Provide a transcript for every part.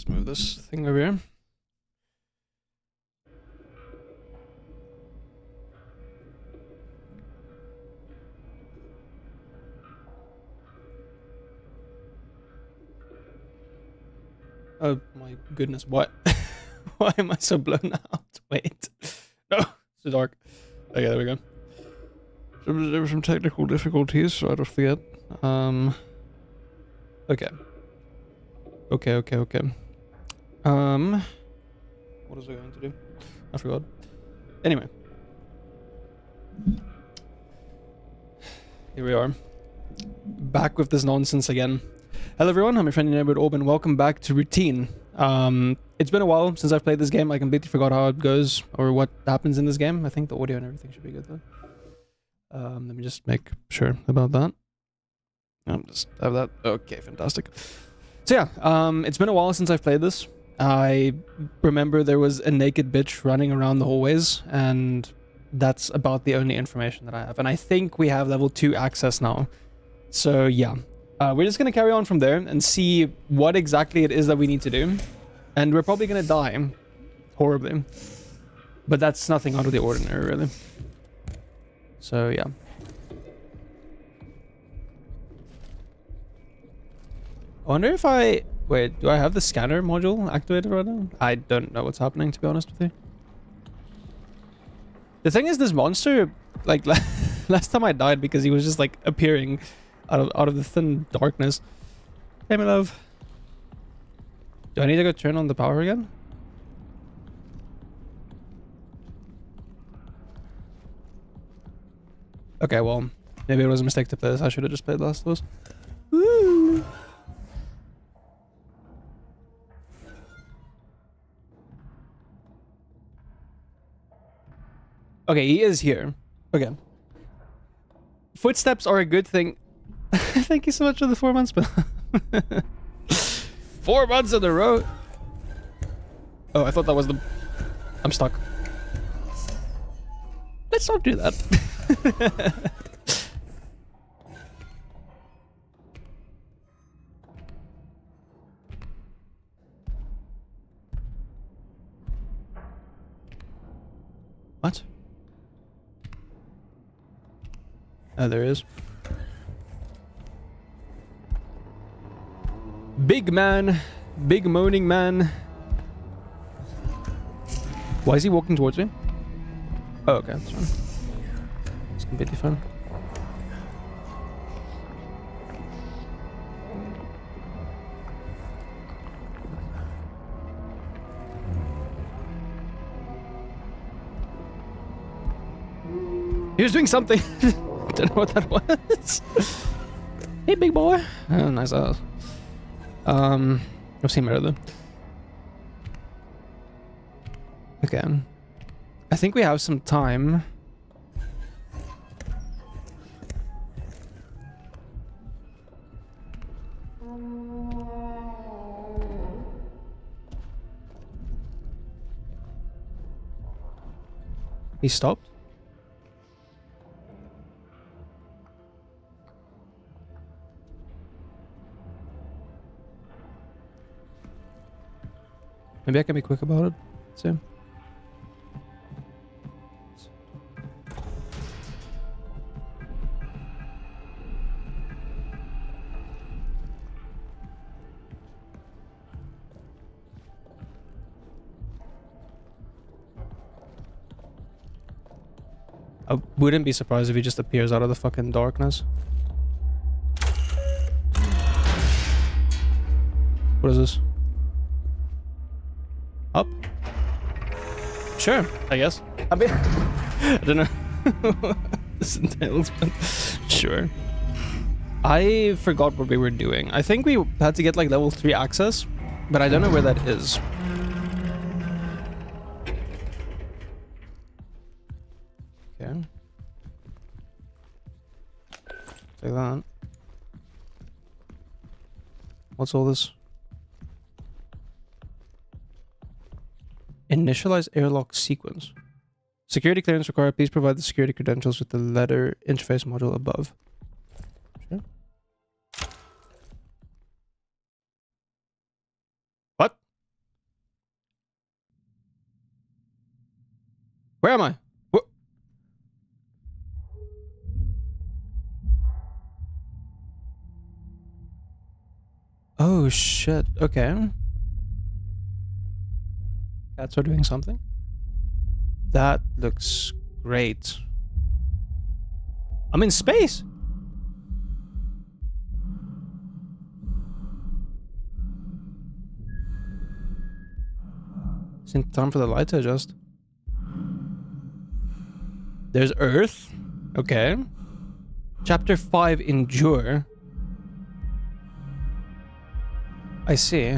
Just move this thing over here. Oh my goodness, what? Why am I so blown out? Wait. No, it's too dark. Okay, there we go. There were some technical difficulties right off the get. Okay. Okay. What was I going to do? I forgot. Anyway. Here we are. Back with this nonsense again. Hello everyone, I'm your friendly neighborhood Orban. Welcome back to Routine. It's been a while since I've played this game. I completely forgot how it goes or what happens in this game. I think the audio and everything should be good though. Let me just make sure about that. Just have that. Okay, fantastic. So yeah, it's been a while since I've played this. I remember there was a naked bitch running around the hallways, and that's about the only information that I have. And I think we have level 2 access now. So yeah, we're just going to carry on from there and see what exactly it is that we need to do. And we're probably going to die horribly. But that's nothing out of the ordinary, really. So yeah. I wonder if I... Wait, do I have the scanner module activated right now? I don't know what's happening, to be honest with you. The thing is, this monster, like, last time I died because he was just, like, appearing out of the thin darkness. Hey, my love. Do I need to go turn on the power again? Okay, well, maybe it was a mistake to play this. I should have just played Last of Us. Woo! Okay, he is here. Okay. Footsteps are a good thing. Thank you so much for the 4 months, but 4 months in a row. Oh, I thought that was the... I'm stuck. Let's not do that. What? Oh, there is. Big man. Big moaning man. Why is he walking towards me? Oh, okay, that's fine. It's completely fine. He was doing something. Don't know what that was. Hey, big boy. Oh, nice ass. I've seen better though. Okay. I think we have some time. He stopped? Maybe I can be quick about it. See? I wouldn't be surprised if he just appears out of the fucking darkness. What is this? Up? Sure, I guess. I mean, I don't know what this entails, but sure. I forgot what we were doing. I think we had to get like level 3 access, but I don't know where that is. Okay. Take that. What's all this? Initialize airlock sequence. Security clearance required. Please provide the security credentials with the letter interface module above. Sure. What? Where am I? What? Oh shit. Okay. Cats are doing something. That looks great. I'm in space. It's time for the light to adjust. There's Earth. Okay. Chapter 5, Endure. I see.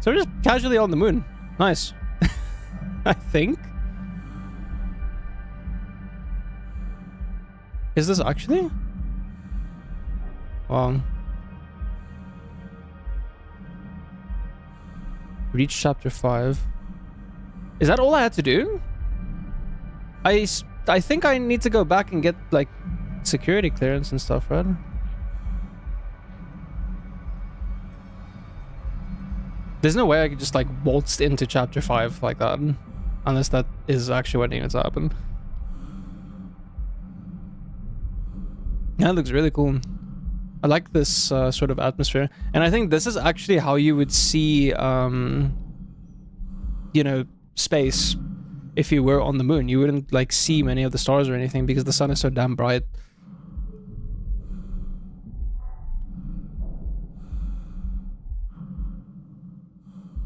So we're just casually on the moon. Nice. I think. Is this actually? Wow. Reach chapter 5. Is that all I had to do? I think I need to go back and get, like, security clearance and stuff, right? There's no way I could just, like, waltz into chapter 5 like that. Unless that is actually what needs to happen. That looks really cool. I like this sort of atmosphere. And I think this is actually how you would see, you know, space if you were on the moon. You wouldn't, like, see many of the stars or anything because the sun is so damn bright.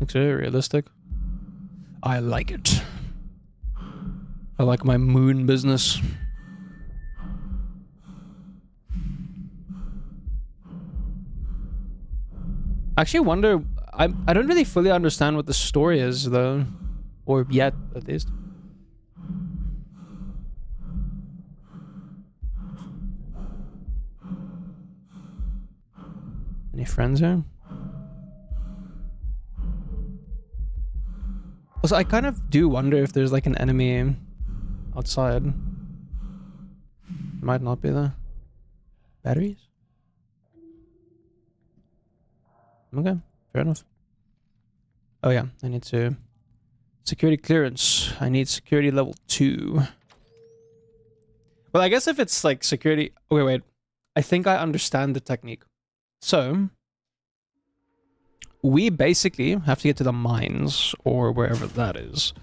Looks very realistic. I like it. I like my moon business. I actually wonder... I don't really fully understand what the story is, though. Or yet, at least. Any friends here? Also, I kind of do wonder if there's, like, an enemy outside. Might not be there. Batteries? Okay, fair enough. Oh yeah, I need to... Security clearance. I need security level 2. Well, I guess if it's, like, security... Okay, wait. I think I understand the technique. So... we basically have to get to the mines, or wherever that is.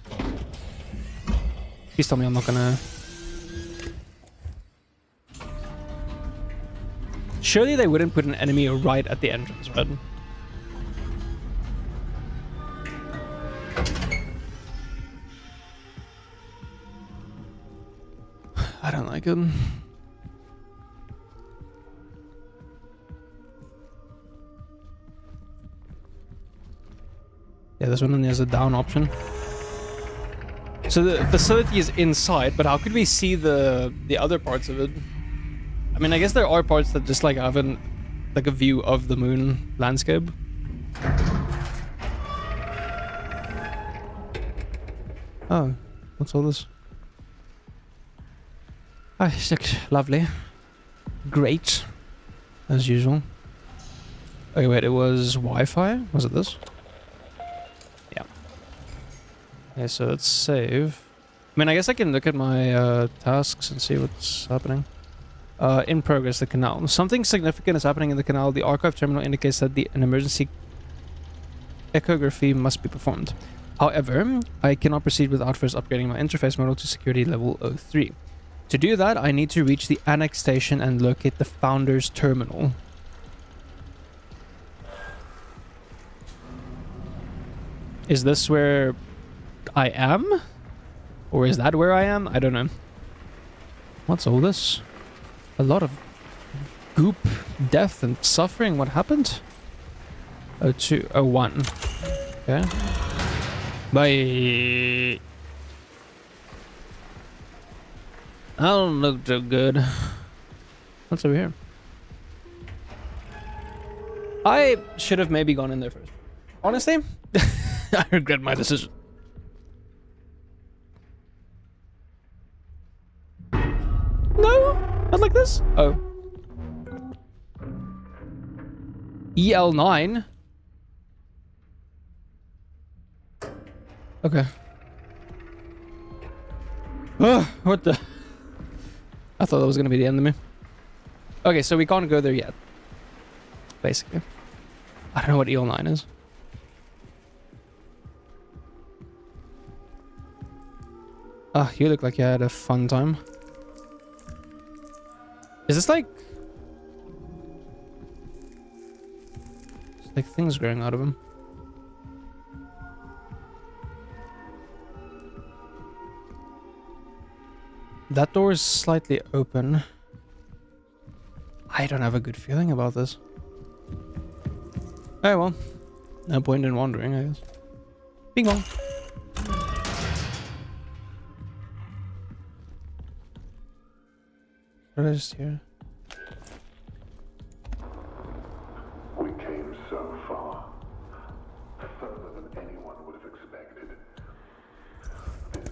Please tell me I'm not gonna... Surely they wouldn't put an enemy right at the entrance, right? I don't like it. Yeah, this one only has a down option. So the facility is inside, but how could we see the other parts of it? I mean, I guess there are parts that just, like, have a view of the moon landscape. Oh, what's all this? Oh, it's lovely. Great. As usual. Okay, wait, it was Wi-Fi? Was it this? Yeah. Okay, so let's save. I mean, I guess I can look at my tasks and see what's happening. In progress, the canal. Something significant is happening in the canal. The archive terminal indicates that an emergency echography must be performed. However, I cannot proceed without first upgrading my interface model to security level 03. To do that, I need to reach the annex station and locate the Founder's terminal. Is this where I am? Or is that where I am? I don't know. What's all this? A lot of goop, death, and suffering. What happened? 02, 01. Okay. Bye. I don't look too good. What's over here? I should have maybe gone in there first. Honestly, I regret my decision. No, not like this. Oh. EL9. Okay. Oh, what the? I thought that was gonna be the end of me. Okay, so we can't go there yet. Basically. I don't know what EL9 is. Ah, you look like you had a fun time. Is this like... It's like things growing out of him. That door is slightly open. I don't have a good feeling about this. Oh well. No point in wandering, I guess. Bing bong. What did I just hear? We came so far. Further than anyone would have expected. This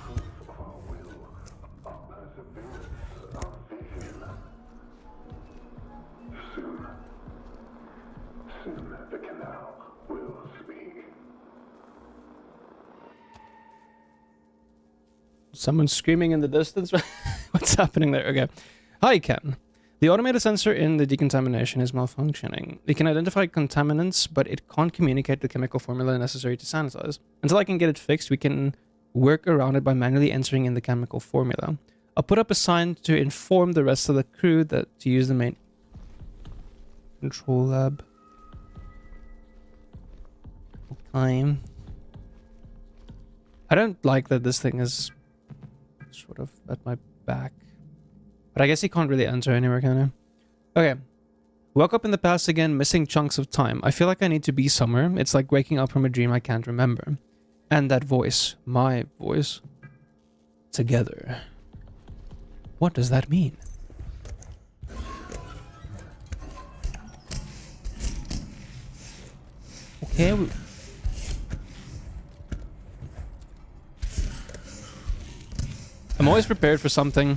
proof of our will, our perseverance, our vision. Soon the canal will speak. Someone screaming in the distance? What's happening there? Okay. Hi, Ken. The automated sensor in the decontamination is malfunctioning. It can identify contaminants, but it can't communicate the chemical formula necessary to sanitize. Until I can get it fixed, we can work around it by manually entering in the chemical formula. I'll put up a sign to inform the rest of the crew that to use the main control lab. Okay. I don't like that this thing is sort of at my back. But I guess he can't really enter anywhere, can he? Okay. Woke up in the past again, missing chunks of time. I feel like I need to be somewhere. It's like waking up from a dream I can't remember. And that voice, my voice, together. What does that mean? Okay. I'm always prepared for something.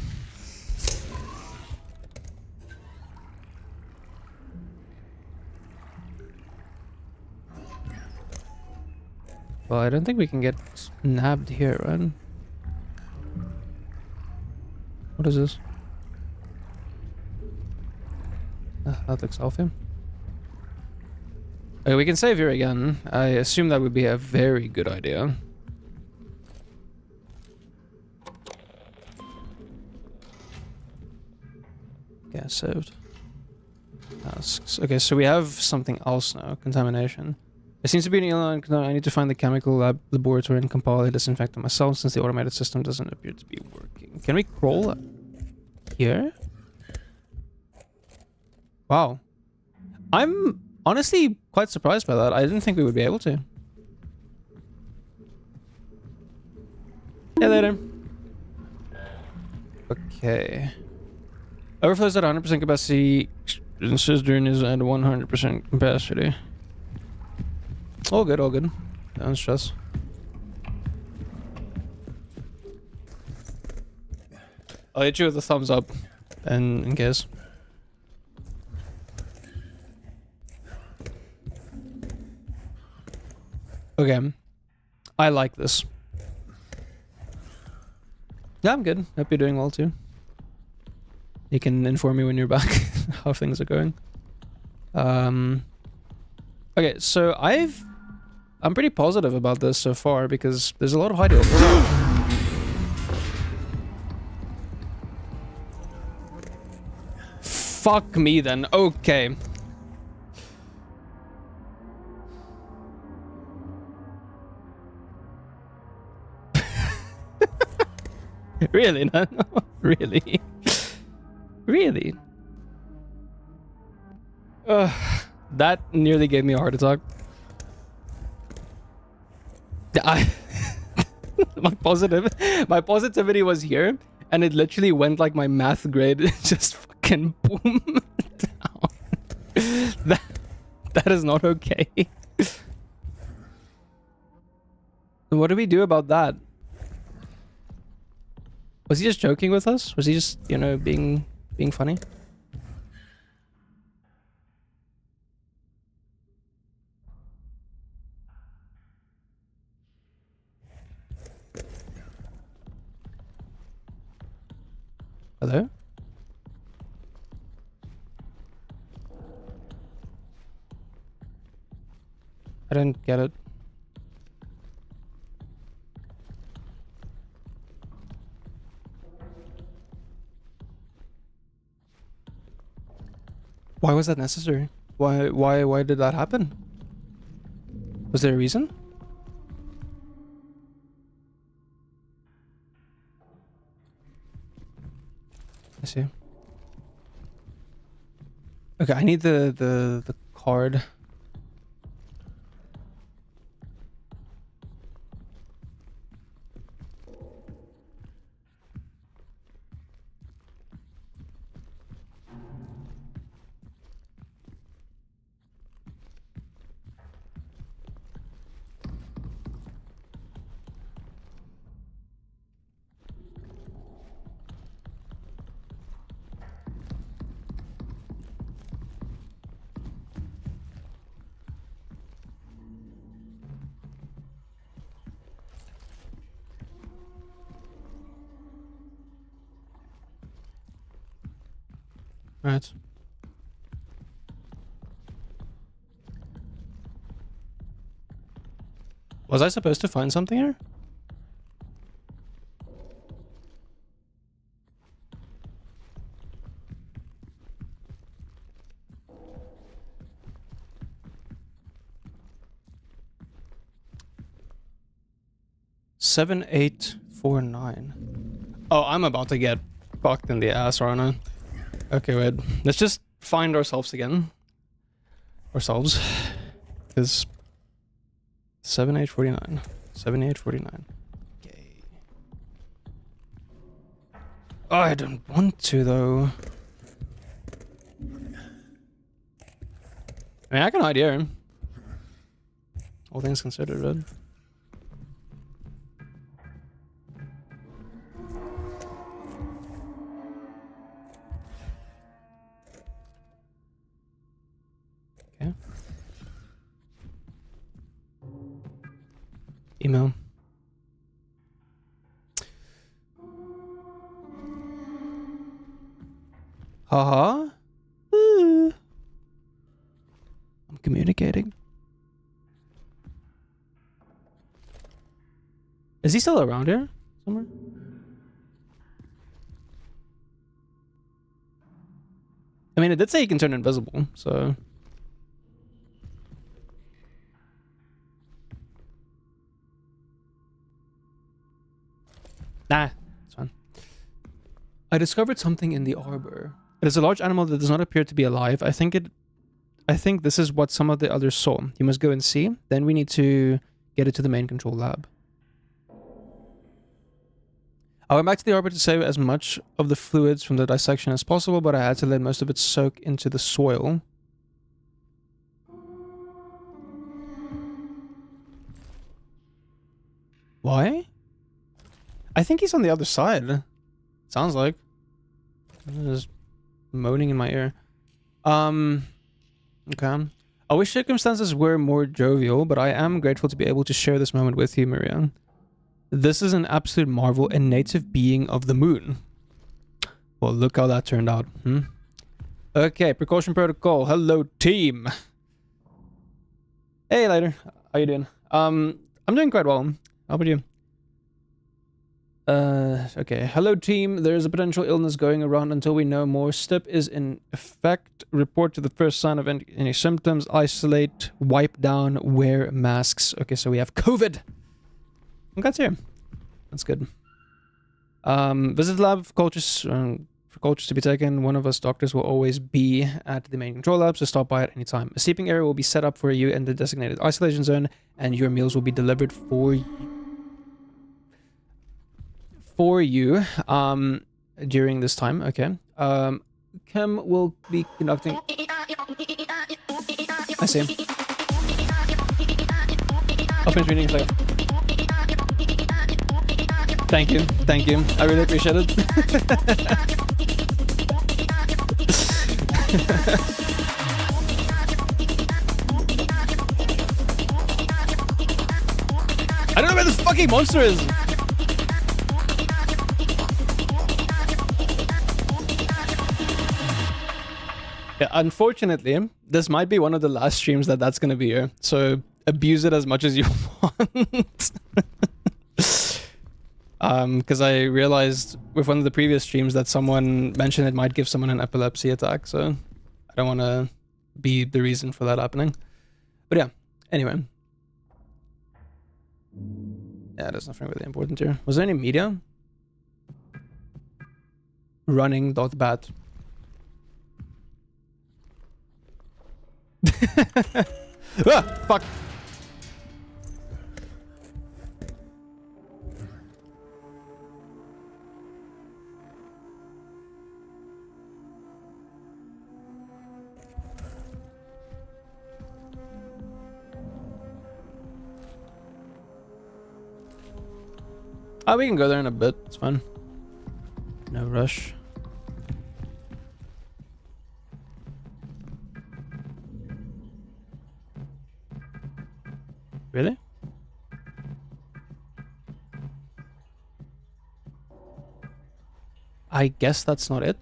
Well, I don't think we can get nabbed here, right? What is this? That looks healthy. Okay, we can save here again. I assume that would be a very good idea. Yeah, saved. Tasks. Okay, so we have something else now. Contamination. There seems to be an alien. I need to find the chemical lab laboratory and compile a disinfectant myself since the automated system doesn't appear to be working. Can we crawl here? Wow. I'm honestly quite surprised by that. I didn't think we would be able to. Yeah, later. Okay. Overflows at 100% capacity. Cistern is at 100% capacity. All good, all good. Don't stress. I'll hit you with a thumbs up, and in case. Okay. I like this. Yeah, I'm good. Hope you're doing well too. You can inform me when you're back how things are going. Okay, so I'm pretty positive about this so far because there's a lot of hidey holes. Fuck me then. Okay. Really? No? Really? Really? That nearly gave me a heart attack. My positivity was here, and it literally went like my math grade. Just fucking boom down. That is not okay. What do we do about that? Was he just joking with us? Was he just, you know, being funny? Hello? I didn't get it. Why was that necessary? Why did that happen? Was there a reason? I see. Okay, I need the card. Right. Was I supposed to find something here? Seven, 849. Oh, I'm about to get fucked in the ass, aren't I? Okay, wait. Let's just find ourselves again. Ourselves. Because 7849. 7849. Okay. Oh, I don't want to though. I mean, I can hide here. All things considered, right? Okay. Email. Haha. I'm communicating. Is he still around here somewhere? I mean, it did say he can turn invisible, so... Nah, it's fine. I discovered something in the arbor. It is a large animal that does not appear to be alive. I think this is what some of the others saw. You must go and see. Then we need to get it to the main control lab. I went back to the arbor to save as much of the fluids from the dissection as possible, but I had to let most of it soak into the soil. Why? I think he's on the other side. Sounds like. Just moaning in my ear. Okay. I wish circumstances were more jovial, but I am grateful to be able to share this moment with you, Miriam. This is an absolute marvel, a native being of the moon. Well, look how that turned out. Okay, precaution protocol. Hello, team. Hey, later. How you doing? I'm doing quite well. How about you? Okay. Hello, team. There is a potential illness going around until we know more. STIP is in effect. Report to the first sign of any symptoms. Isolate, wipe down, wear masks. Okay, so we have COVID. That's here. That's good. Visit the lab for cultures to be taken. One of us doctors will always be at the main control lab, so stop by at any time. A sleeping area will be set up for you in the designated isolation zone, and your meals will be delivered for you during this time. Okay. Kim will be conducting... I see. I'll finish reading in a second. Thank you. Thank you. I really appreciate it. I don't know where this fucking monster is. Unfortunately, this might be one of the last streams that's going to be here. So abuse it as much as you want. Because I realized with one of the previous streams that someone mentioned it might give someone an epilepsy attack. So I don't want to be the reason for that happening. But yeah, anyway. Yeah, there's nothing really important here. Was there any media? Running.bat. Ah, fuck. We can go there in a bit. It's fine. No rush. Really? I guess that's not it.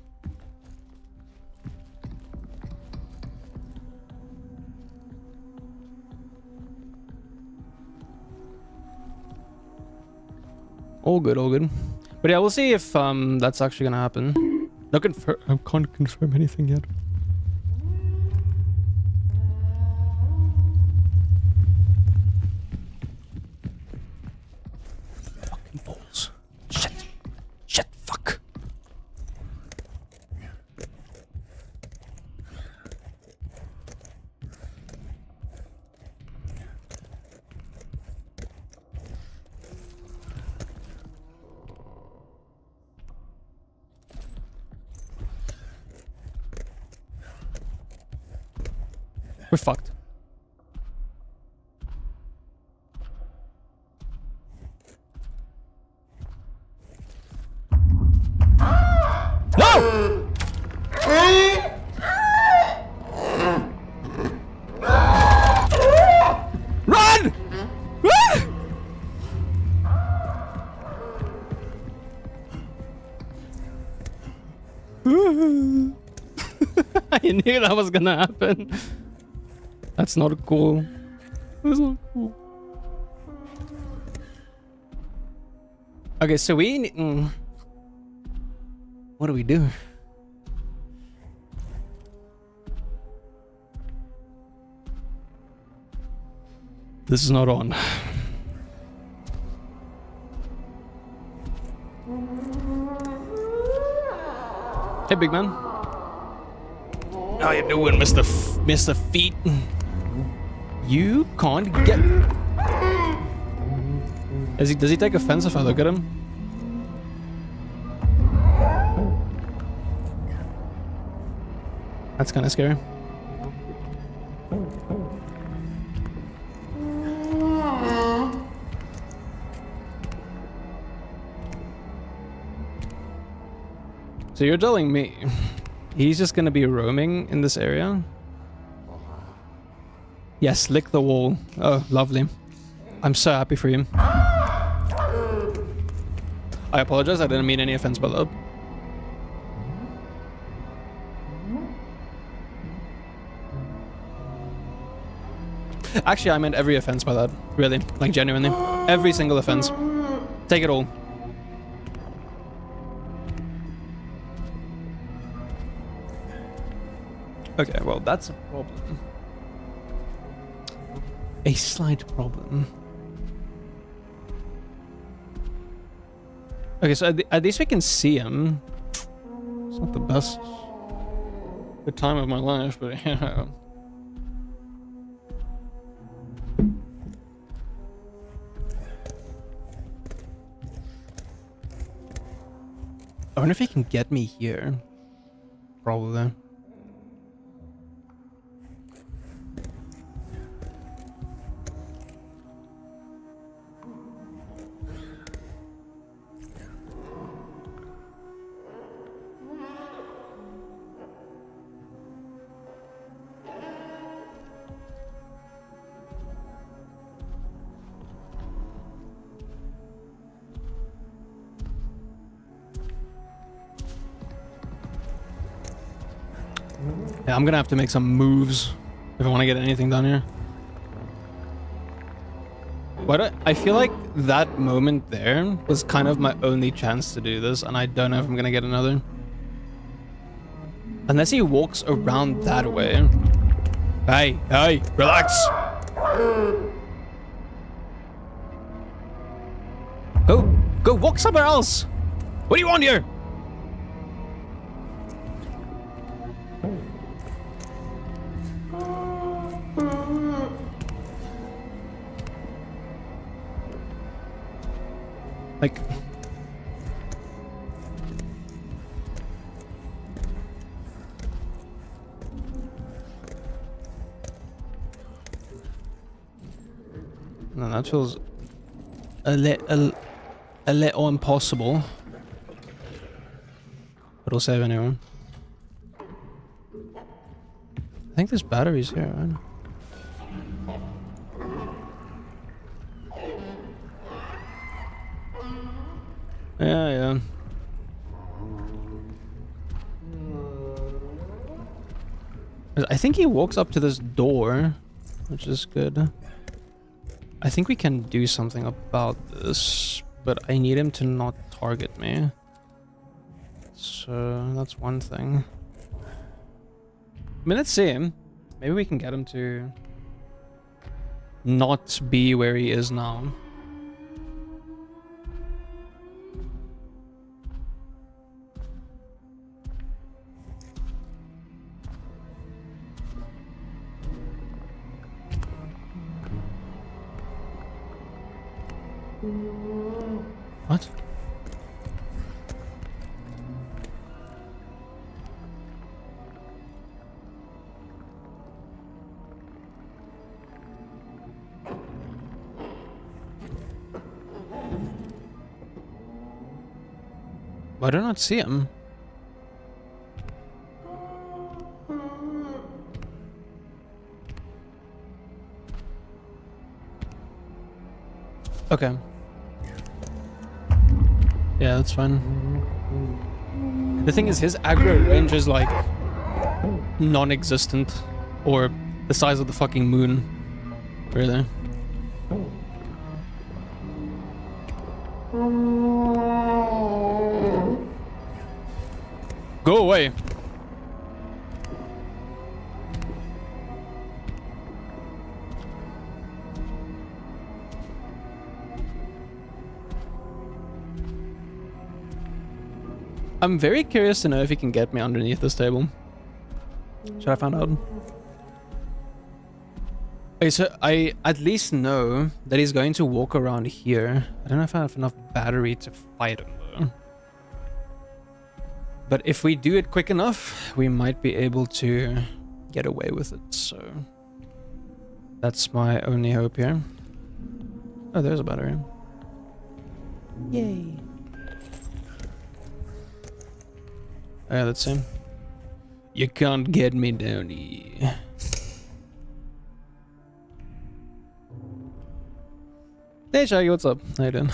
All good, all good. But yeah, we'll see if that's actually gonna happen. No confirm. I can't confirm anything yet. Fucking balls. Shit. Shit. Fuck. We're fucked. No! Run! Run! I knew that was gonna happen. That's not cool. That's not cool. Okay, so we need... What do we do? This is not on. Hey, big man. How you doing, Mr. Feet? You can't get... Does he take offense if I look at him? That's kind of scary. So you're telling me he's just gonna be roaming in this area? Yes, lick the wall. Oh, lovely. I'm so happy for you. I apologize, I didn't mean any offense by that. Actually, I meant every offense by that. Really. Like, genuinely. Every single offense. Take it all. Okay, well, that's a problem. A slight problem. Okay, so at least we can see him. It's not the best good time of my life, but yeah. I wonder if he can get me here. Probably. Yeah, I'm gonna have to make some moves if I want to get anything done here. But I feel like that moment there was kind of my only chance to do this, and I don't know if I'm gonna get another. Unless he walks around that way. Hey, hey, relax. Go walk somewhere else. What do you want here? Like... No, that feels a little impossible. But I'll save anyone. I think there's batteries here, right? Yeah. I think he walks up to this door, which is good. I think we can do something about this, but I need him to not target me. So that's one thing. I mean, let's see him. Maybe we can get him to not be where he is now. What? Why do I not see him? Okay. Yeah, that's fine. The thing is, his aggro range is like non-existent, or the size of the fucking moon. Really. Go away. I'm very curious to know if he can get me underneath this table. Should I find out? Okay, so I at least know that he's going to walk around here. I don't know if I have enough battery to fight him though. But if we do it quick enough, we might be able to get away with it, so... That's my only hope here. Oh, there's a battery. Yay. Alright, let's see. You can't get me down here. Hey Shaggy, what's up? How you doing?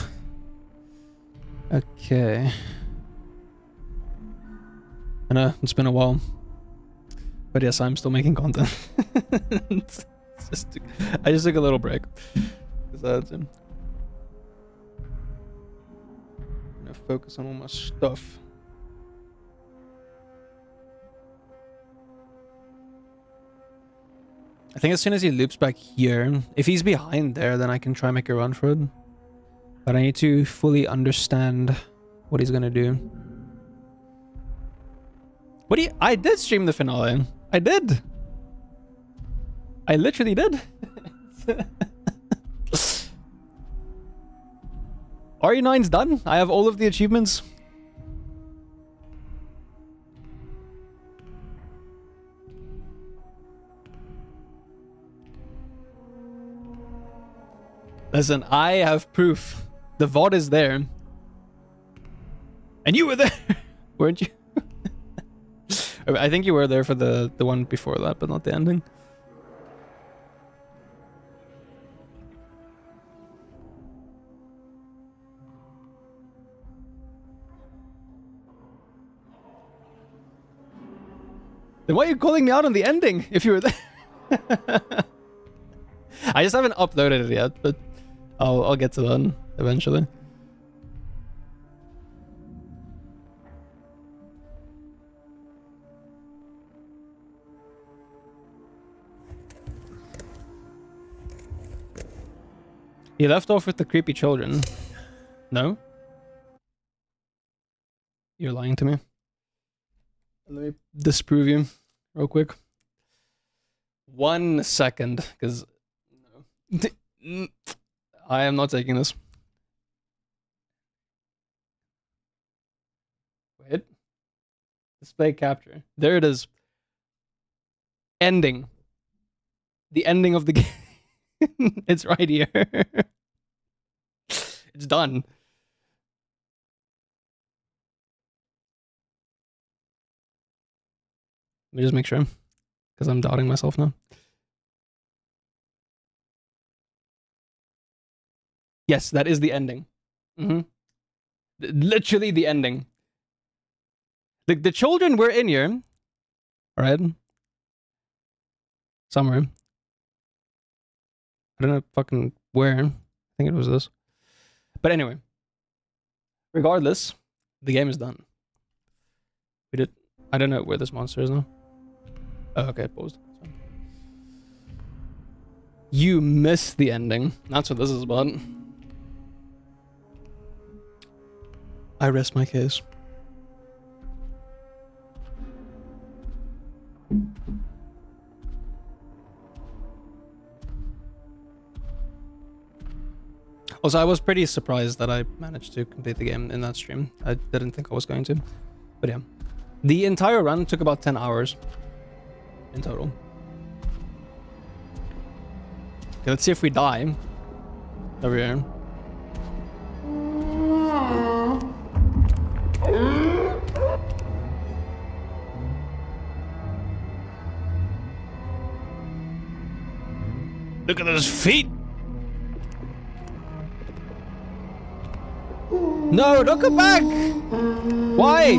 Okay. I know, it's been a while. But yes, I'm still making content. I just took a little break. Because I had to focus on all my stuff. I think as soon as he loops back here, if he's behind there, then I can try and make a run for it. But I need to fully understand what he's gonna do. What do you... I did stream the finale. I did. I literally did. RE9's done. I have all of the achievements. Listen, I have proof. The VOD is there. And you were there, weren't you? I think you were there for the one before that, but not the ending. Then why are you calling me out on the ending if you were there? I just haven't uploaded it yet, but I'll get to that eventually. He left off with the creepy children. No? You're lying to me. Let me disprove you real quick. 1 second, because I am not taking this. Wait. Display capture. There it is. Ending. The ending of the game. It's right here. It's done. Let me just make sure, because I'm doubting myself now. Yes, that is the ending. Literally the ending. The children were in here. Alright. Somewhere. I don't know fucking where. I think it was this. But anyway. Regardless, the game is done. We did. I don't know where this monster is now. Oh, okay, paused. You missed the ending. That's what this is about. I rest my case. Also, I was pretty surprised that I managed to complete the game in that stream. I didn't think I was going to. But yeah. The entire run took about 10 hours in total. Okay, let's see if we die. Over here. Look at those feet! No, don't come back! Why?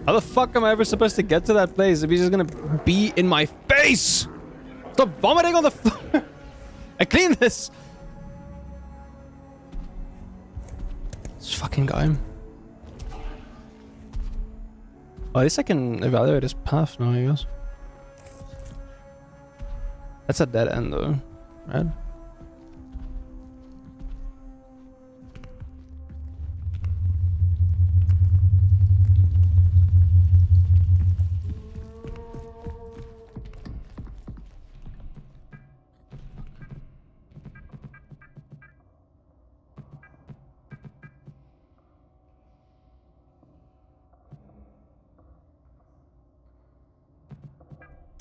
How the fuck am I ever supposed to get to that place if he's just gonna be in my face? Stop vomiting on the floor! I cleaned this! This fucking guy. Well, at least I can evaluate his path now, I guess. That's a dead end though, right?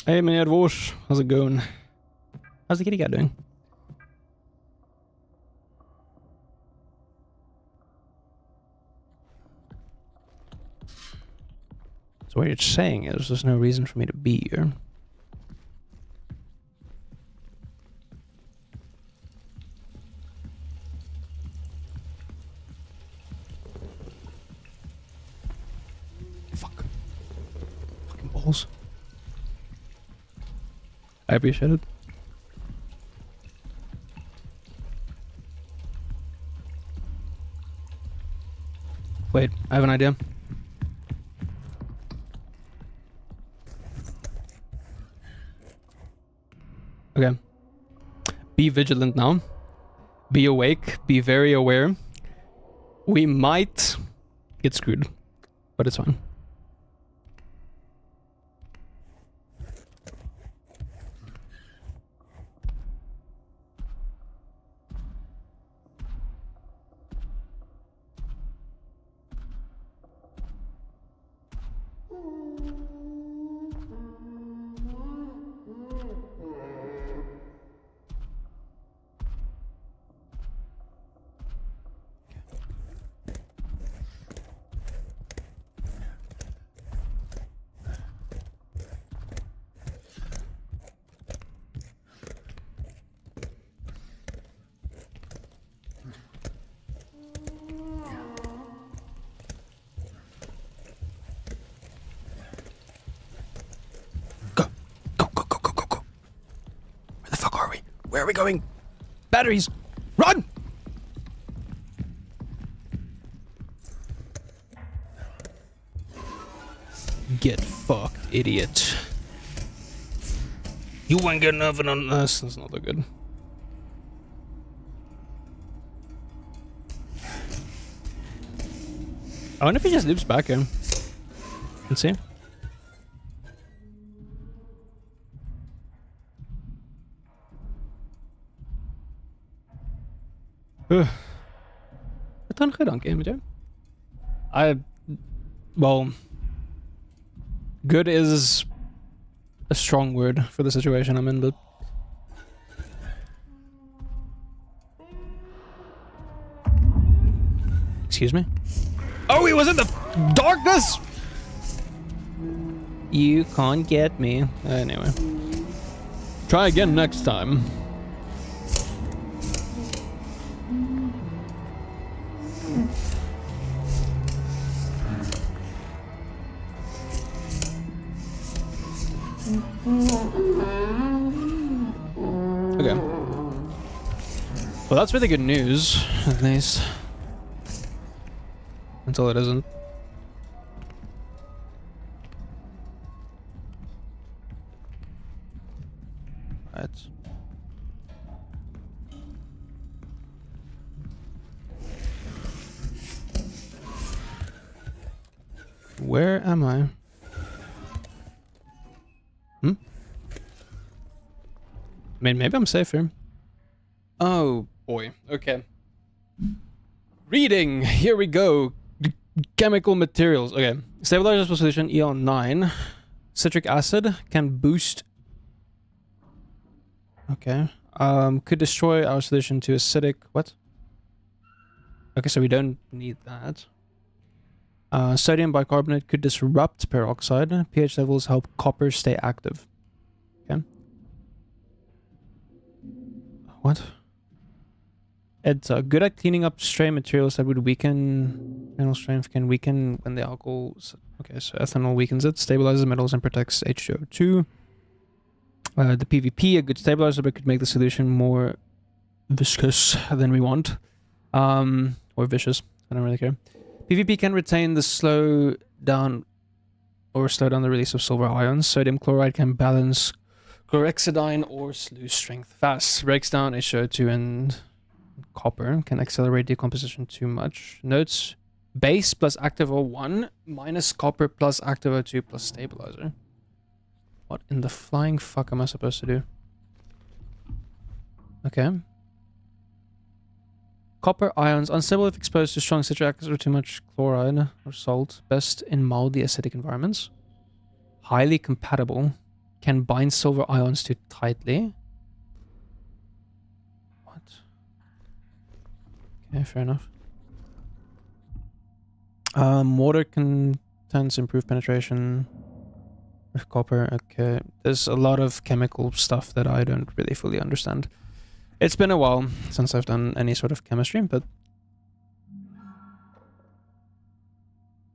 Hey, meneer Dwars. How's it going? How's the kitty cat doing? So what you're saying is there's no reason for me to be here. Fuck. Fucking balls. I appreciate it. Wait, I have an idea. Okay. Be vigilant now. Be awake. Be very aware. We might get screwed, but it's fine. Where are we going? Batteries! Run! Get fucked, idiot. You ain't getting nothing on this. That's not that good. I wonder if he just loops back here. Let's see. Wat dan gedaan, gamertje? Well, good is a strong word for the situation I'm in, but excuse me? Oh, he was in the darkness! You can't get me. Anyway. Try again next time. Okay. Well, that's really good news, at least. Until it isn't. Right. Where am I? I mean, maybe I'm safe here. Oh, boy. Okay. Reading! Here we go. Chemical materials. Okay. Stabilizer solution EL9. Citric acid can boost... Okay. Could destroy our solution to acidic... What? Okay, so we don't need that. Sodium bicarbonate could disrupt peroxide. pH levels help copper stay active. Okay. What? It's good at cleaning up stray materials that would weaken... Mineral strength can weaken when the alcohol... Okay, so ethanol weakens it. Stabilizes metals and protects H2O2. The PVP, a good stabilizer, but could make the solution more viscous than we want. Or vicious. I don't really care. PVP can retain the slow down the release of silver ions. Sodium chloride can balance chlorhexidine or lose strength fast. Breaks down H2O2 and copper. Can accelerate decomposition too much. Notes: base plus active O1 minus copper plus active O2 plus stabilizer. What in the flying fuck am I supposed to do? Okay. Copper ions, unstable if exposed to strong citric acid or too much chloride or salt. Best in mildly acidic environments. Highly compatible. Can bind silver ions too tightly. What? Okay, fair enough. Water contents improve penetration with copper. Okay, there's a lot of chemical stuff that I don't really fully understand. It's been a while since I've done any sort of chemistry, but...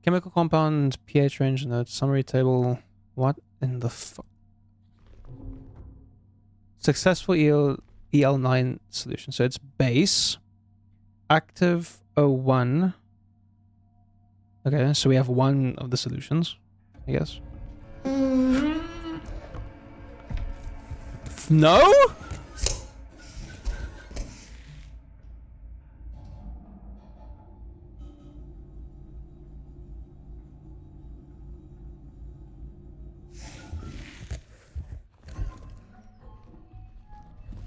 Chemical compound, pH range note, summary table... What in the fuck? Successful EL9 solution. So it's base, active O1. Okay, so we have one of the solutions, I guess. No?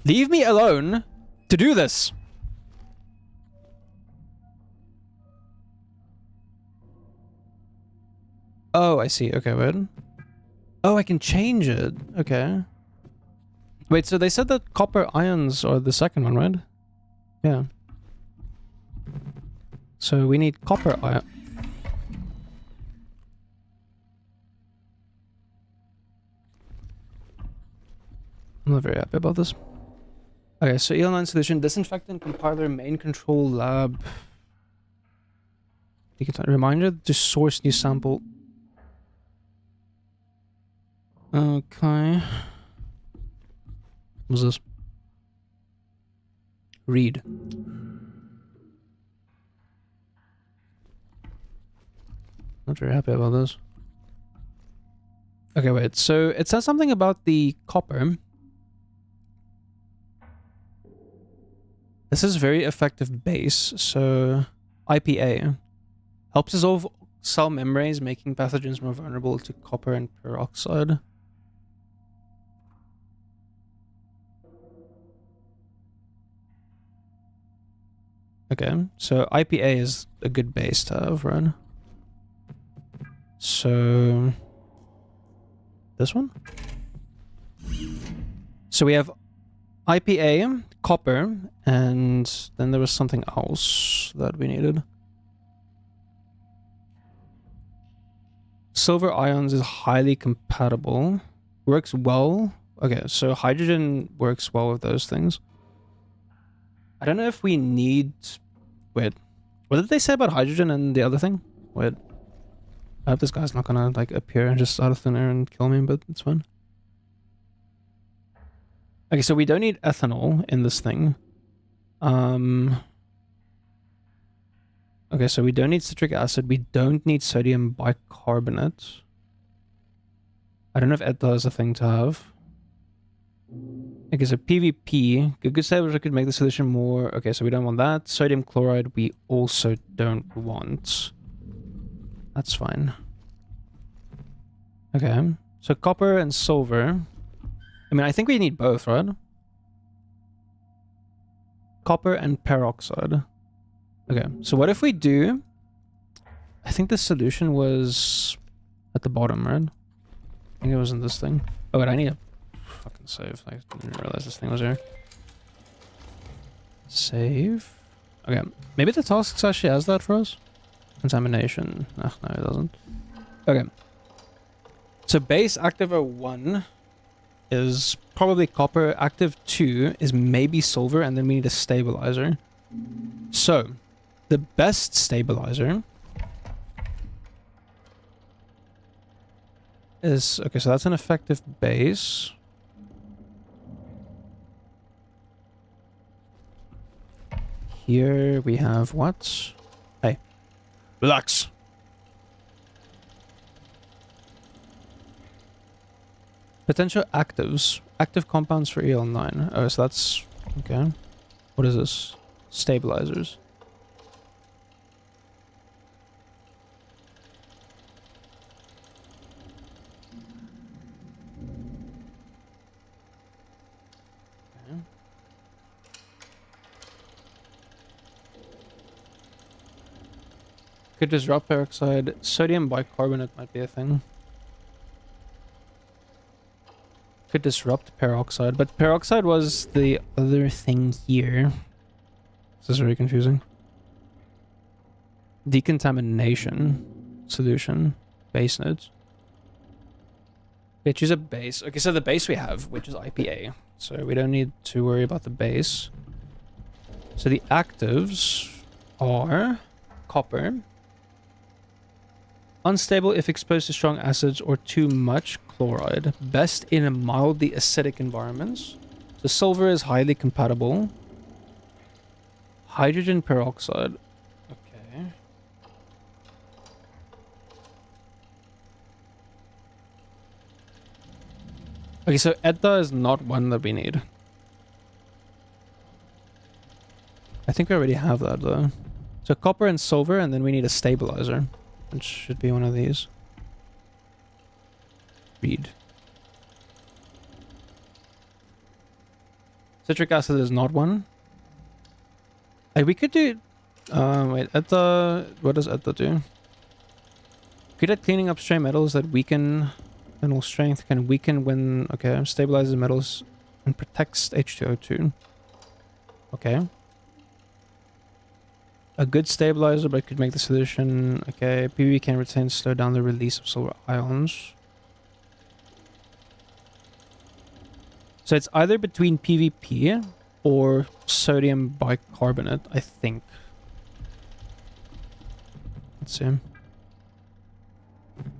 Leave me alone to do this. Oh, I see. Okay, wait. Oh, I can change it. Okay. Wait, so they said that copper ions are the second one, right? Yeah. So we need copper ion. I'm not very happy about this. Okay, so EL9 solution, disinfectant compiler, main control lab. Reminder to source new sample. Okay. What's this? Read. Not very happy about this. Okay, wait. So it says something about the copper. This is very effective base. So IPA helps dissolve cell membranes, making pathogens more vulnerable to copper and peroxide. Okay, so IPA is a good base to have, right? So this one? So we have IPA, copper, and then there was something else that we needed. Silver ions is highly compatible. Works well. Okay, so hydrogen works well with those things. I don't know if we need... Wait. What did they say about hydrogen and the other thing? Wait. I hope this guy's not gonna, like, appear just out of thin air and kill me, but it's fine. Okay, so we don't need ethanol in this thing. Okay, so we don't need citric acid. We don't need sodium bicarbonate. I don't know if ETA is a thing to have. Okay, so PvP. Good stabilizer could make the solution more... Okay, so we don't want that. Sodium chloride we also don't want. That's fine. Okay, so copper and silver. I mean, I think we need both, right? Copper and peroxide. Okay, so what if we do... I think the solution was at the bottom, right? I think it was in this thing. Oh, wait, I need a fucking save. I didn't realize this thing was here. Save. Okay, maybe the tasks actually has that for us? Contamination. No, it doesn't. Okay. So base active 1 is probably copper. Active 2 is maybe silver, and then we need a stabilizer. So, the best stabilizer is... Okay, so that's an effective base. Here we have what? Hey. Relax. Potential actives. Active compounds for EL9. Oh, so that's... Okay. What is this? Stabilizers. Okay. Could disrupt peroxide. Sodium bicarbonate might be a thing. Could disrupt peroxide, but peroxide was the other thing here. This is very confusing. Decontamination solution. Base nodes. Okay, choose a base. Okay, so the base we have, which is IPA. So we don't need to worry about the base. So the actives are copper. Unstable if exposed to strong acids or too much chloride. Best in mildly acidic environments. So silver is highly compatible. Hydrogen peroxide. Okay. Okay, so ETA is not one that we need. I think we already have that though. So copper and silver, and then we need a stabilizer. Which should be one of these. Read. Citric acid is not one. Hey, we could do... wait, ETA... What does ETA do? Good at cleaning up stray metals that weaken... Mineral strength can weaken when... Okay, stabilizes metals and protects H2O2. Okay. A good stabilizer, but could make the solution... Okay, PvP can retain slow down the release of silver ions. So it's either between PvP or sodium bicarbonate, I think. Let's see.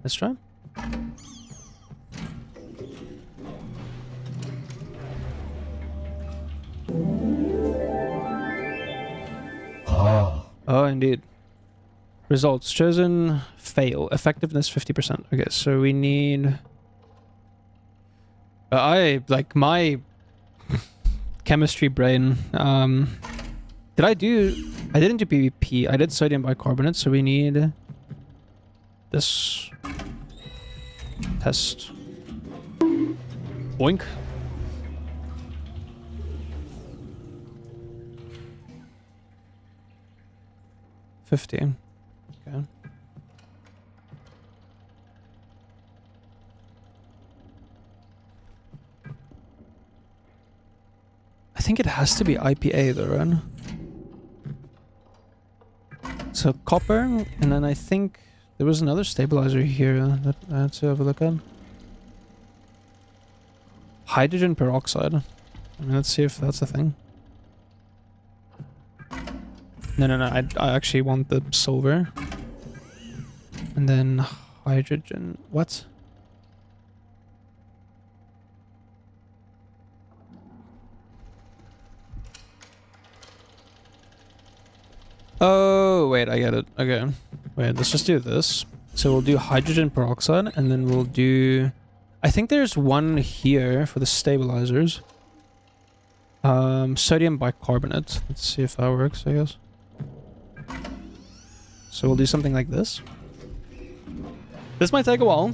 Let's try. Oh, indeed. Results chosen, fail. Effectiveness 50%. Okay, so we need... I, like, my chemistry brain, did I do... I didn't do PvP, I did sodium bicarbonate, so we need... this... test. Boink. $50. Okay. I think it has to be IPA though, right? So copper, and then I think there was another stabilizer here that I had to have a look at. Hydrogen peroxide. I mean, let's see if that's a thing. No, I actually want the silver. And then hydrogen... What? Oh, wait, I get it. Okay. Wait, let's just do this. So we'll do hydrogen peroxide, and then we'll do... I think there's one here for the stabilizers. Sodium bicarbonate. Let's see if that works, I guess. So we'll do something like this. This might take a while.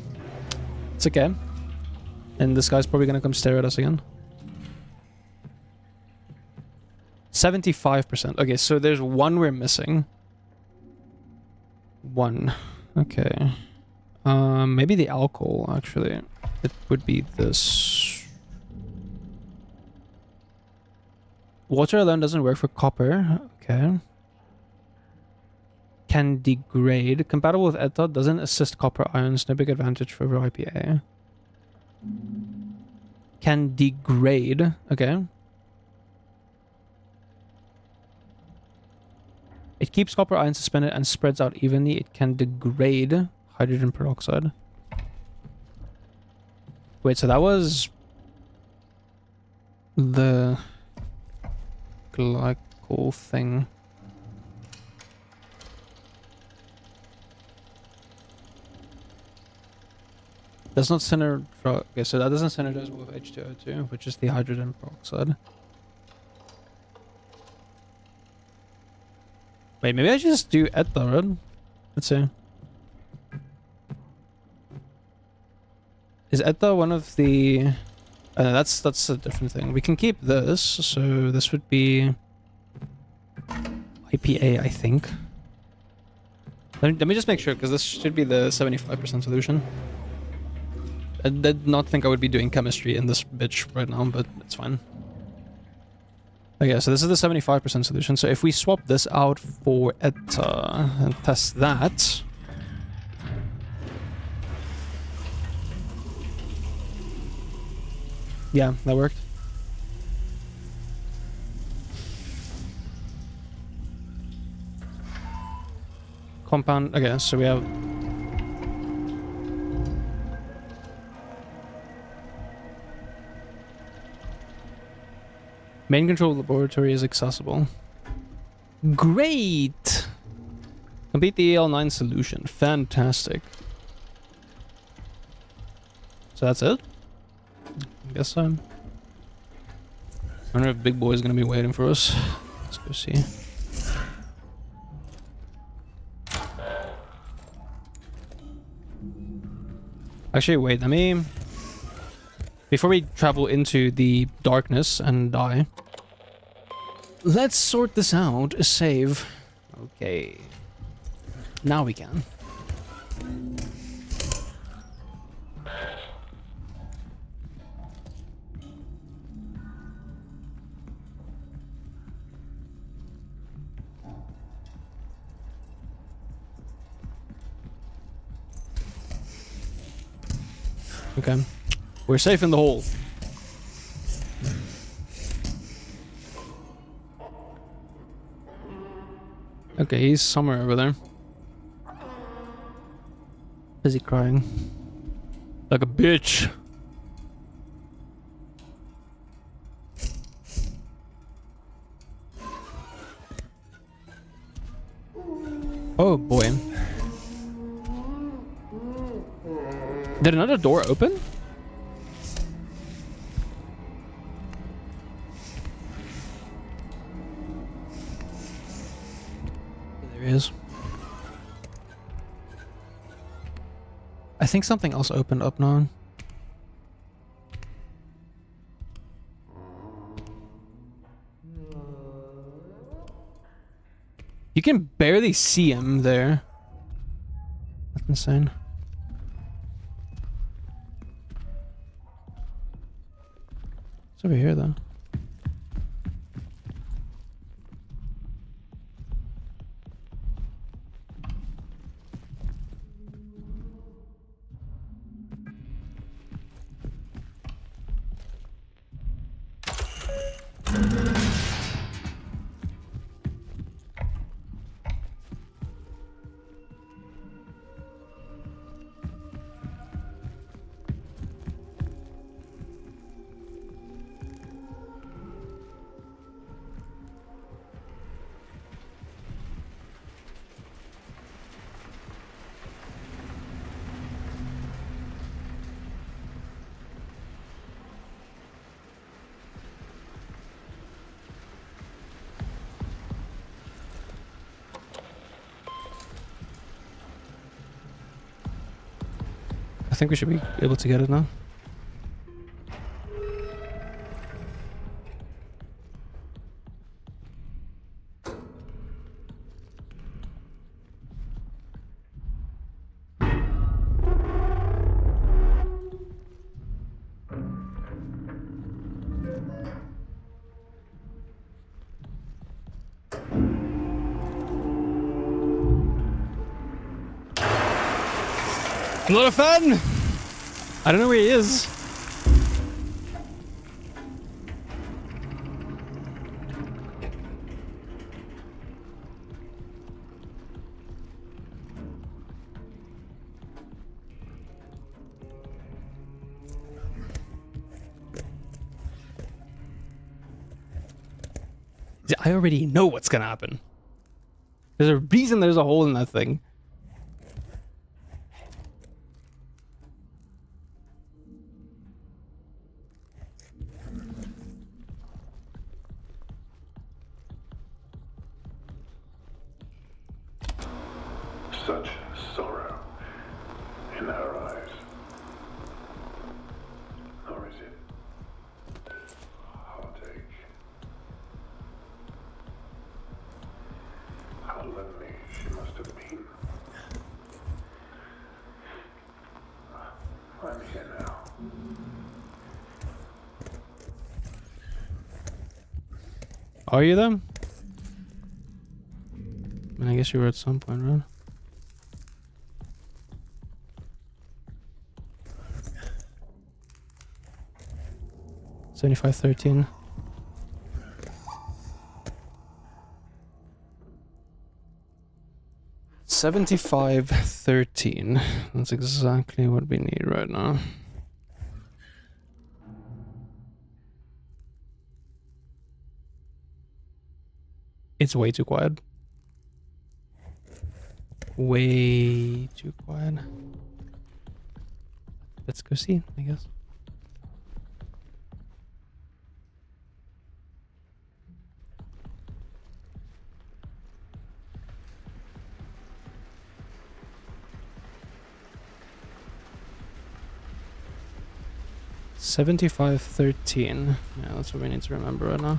It's okay. And this guy's probably gonna come stare at us again. 75%. Okay, so there's one we're missing. One. Okay. Maybe the alcohol, actually. It would be this. Water alone doesn't work for copper. Okay. Can degrade. Compatible with ETA. Doesn't assist copper ions. No big advantage for IPA. Can degrade. Okay. It keeps copper ions suspended and spreads out evenly. It can degrade hydrogen peroxide. Wait, so that was the glycol thing. Does not synergize. Okay, so that doesn't synergize with H2O2, which is the hydrogen peroxide. Wait, maybe I should just do ETA, right? Let's see. Is ETA one of the... that's a different thing. We can keep this, so this would be... IPA, I think. Let me just make sure, because this should be the 75% solution. I did not think I would be doing chemistry in this bitch right now, but it's fine. Okay, so this is the 75% solution. So if we swap this out for ETA and test that... Yeah, that worked. Compound... Okay, so we have... Main control laboratory is accessible. Great! Complete the EL9 solution. Fantastic. So that's it? I guess so. I wonder if Big Boy's gonna be waiting for us. Let's go see. Actually, wait, let me... Before we travel into the darkness and die, let's sort this out. Save. Okay. Now we can. Okay. We're safe in the hole. Okay, he's somewhere over there. Is he crying? Like a bitch. Oh boy. Did another door open? There he is. I think something else opened up now. You can barely see him there. That's insane. It's over here though. I think we should be able to get it now. I'm not a fan! I don't know where he is. I already know what's gonna happen. There's a reason there's a hole in that thing. Such sorrow in her eyes. Or is it heartache? How lonely she must have been. I'm here now. Are you them? I mean, I guess you were at some point, right? $75.13. $75.13. That's exactly what we need right now. It's way too quiet. Way too quiet. Let's go see, I guess. $75.13. Yeah, that's what we need to remember right now.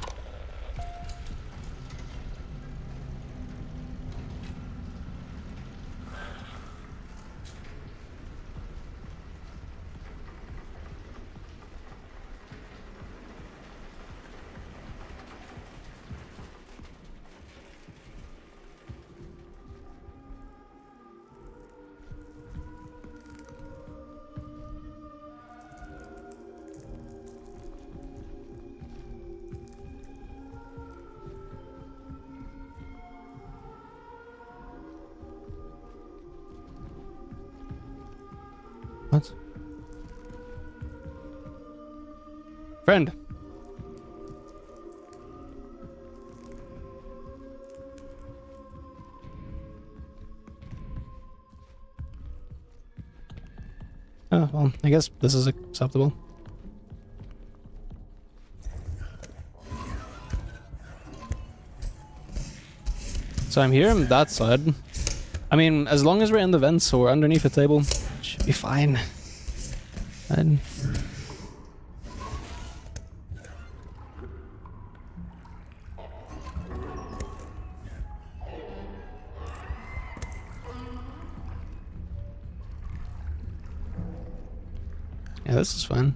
What? Friend. Oh, well, I guess this is acceptable. So I'm here on that side. I mean, as long as we're in the vents or underneath a table, it should be fine. And yeah, this is fine.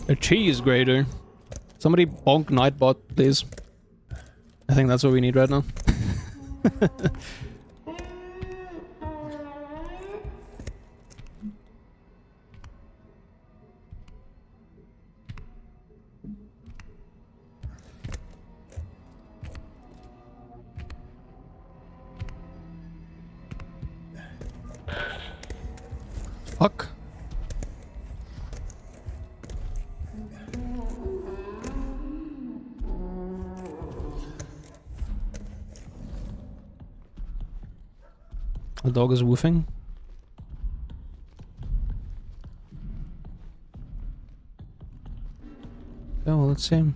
A cheese grater. Somebody bonk Nightbot, please. I think that's what we need right now. Fuck. The dog is woofing. Oh, well, let's see.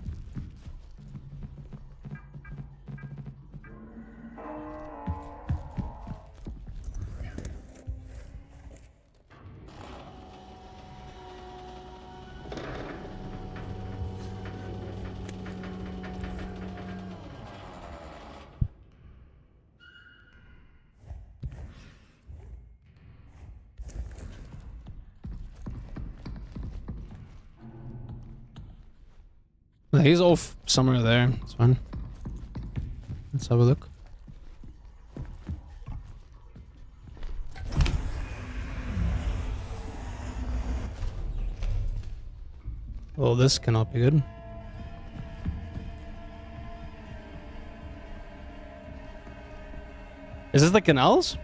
No, he's off somewhere there. It's fine. Let's have a look. Well, this cannot be good. Is this the canals?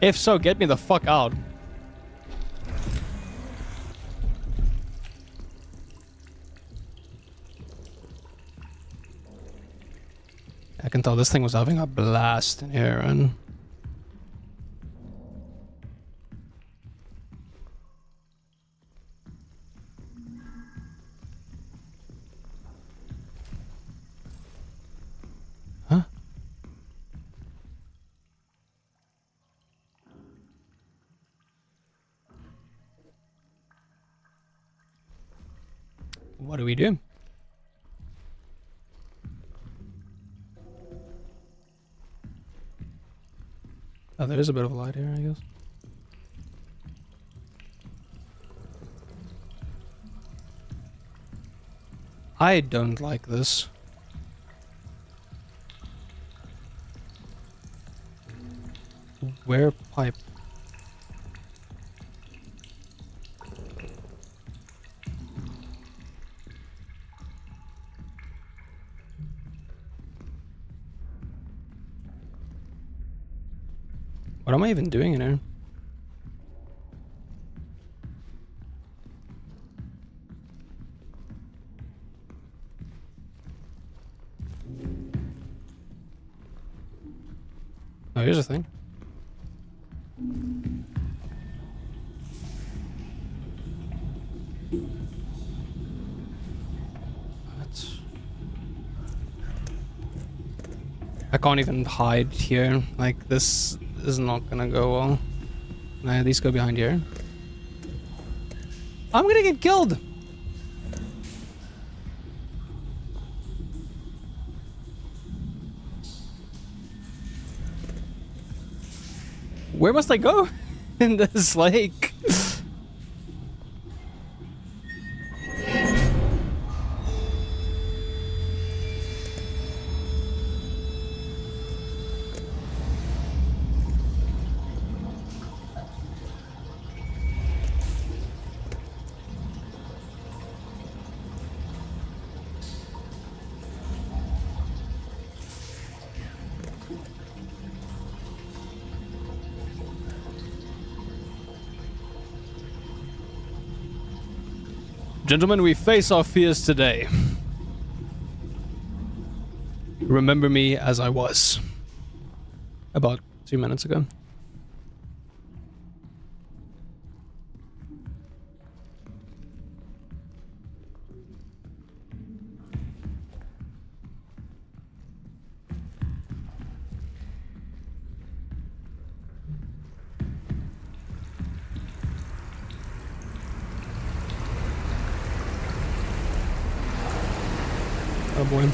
If so, get me the fuck out. I can tell this thing was having a blast in here, and huh? What do we do? Oh, there is a bit of a light here, I guess. I don't like this. Where pipe? What am I even doing in here? Oh, here's a thing. What? I can't even hide here. Like, this is not gonna go well. Nah, at least go behind here. I'm gonna get killed! Where must I go in this lake? Gentlemen, we face our fears today. Remember me as I was. About 2 minutes ago. Oh boy.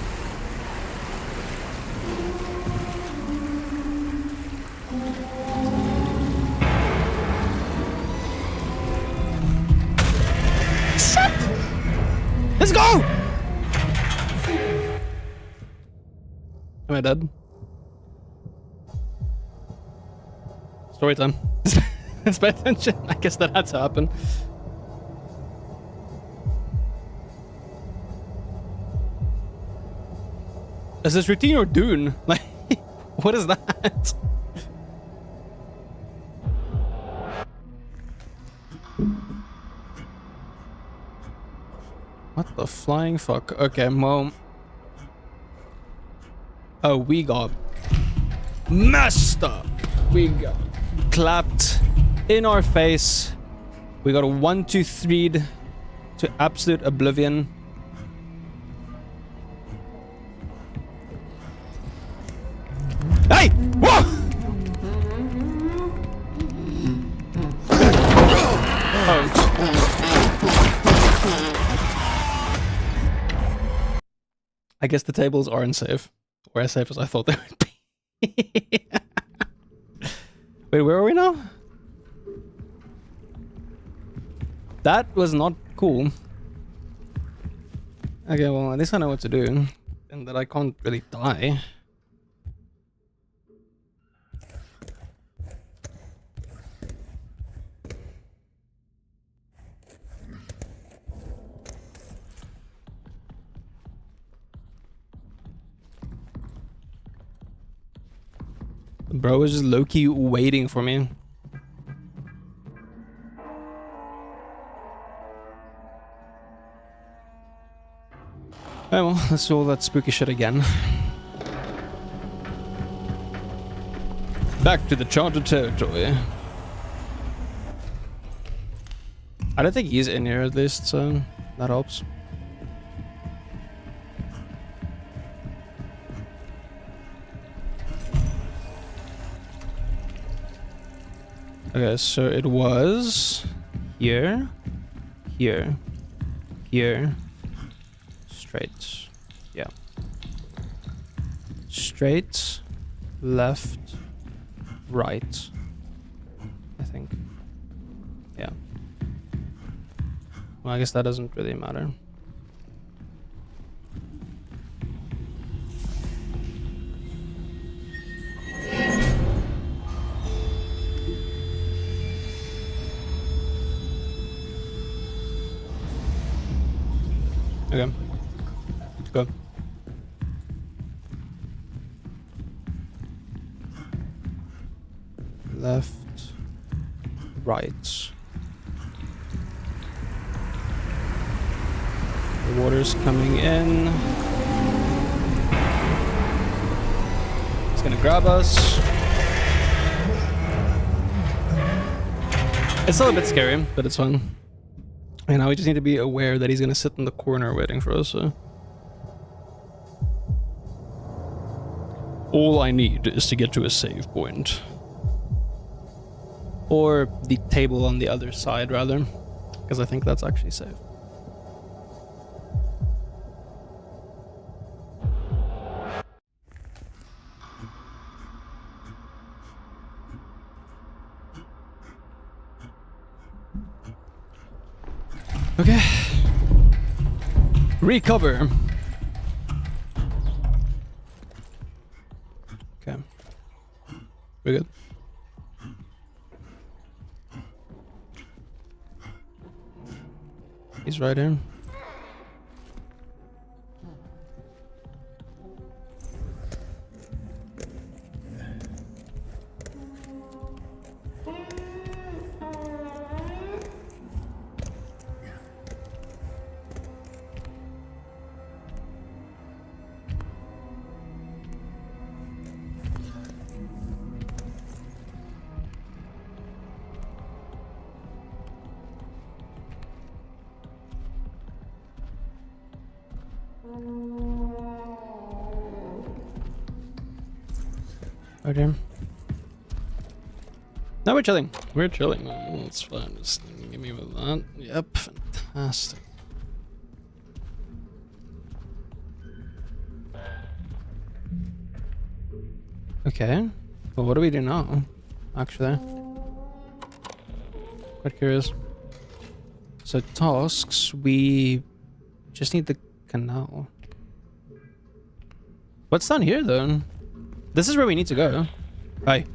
Shit! Let's go! Am I dead? Story time. Let's pay attention. I guess that had to happen. Is this routine or Dune? Like, what is that? What the flying fuck? Okay, well. Oh, we got messed up. We got clapped in our face. We got a 1-2-3'd to absolute oblivion. Hey! Whoa! I guess the tables aren't safe. Or as safe as I thought they would be. Wait, where are we now? That was not cool. Okay, well, at least I know what to do. And that I can't really die. Bro was just low-key waiting for me. Oh well, let's do all that spooky shit again. Back to the charted territory. I don't think he's in here at least, so that helps. Okay, so it was here, here, here, straight, yeah. Straight, left, right, I think. Yeah. Well, I guess that doesn't really matter. Okay. Go. Left, right. The water's coming in. It's gonna grab us. It's still a bit scary, but it's fun. And now we just need to be aware that he's gonna sit in the corner waiting for us, so. All I need is to get to a save point. Or the table on the other side, rather. Because I think that's actually safe. Okay. Recover. Okay. We're good. He's right here. Right here. No, we're chilling. We're chilling. That's fine. Just give me with that. Yep, fantastic. Okay. Well, what do we do now? Actually. Quite curious. So tasks, we just need the canal. What's down here though? This is where we need to go. Right.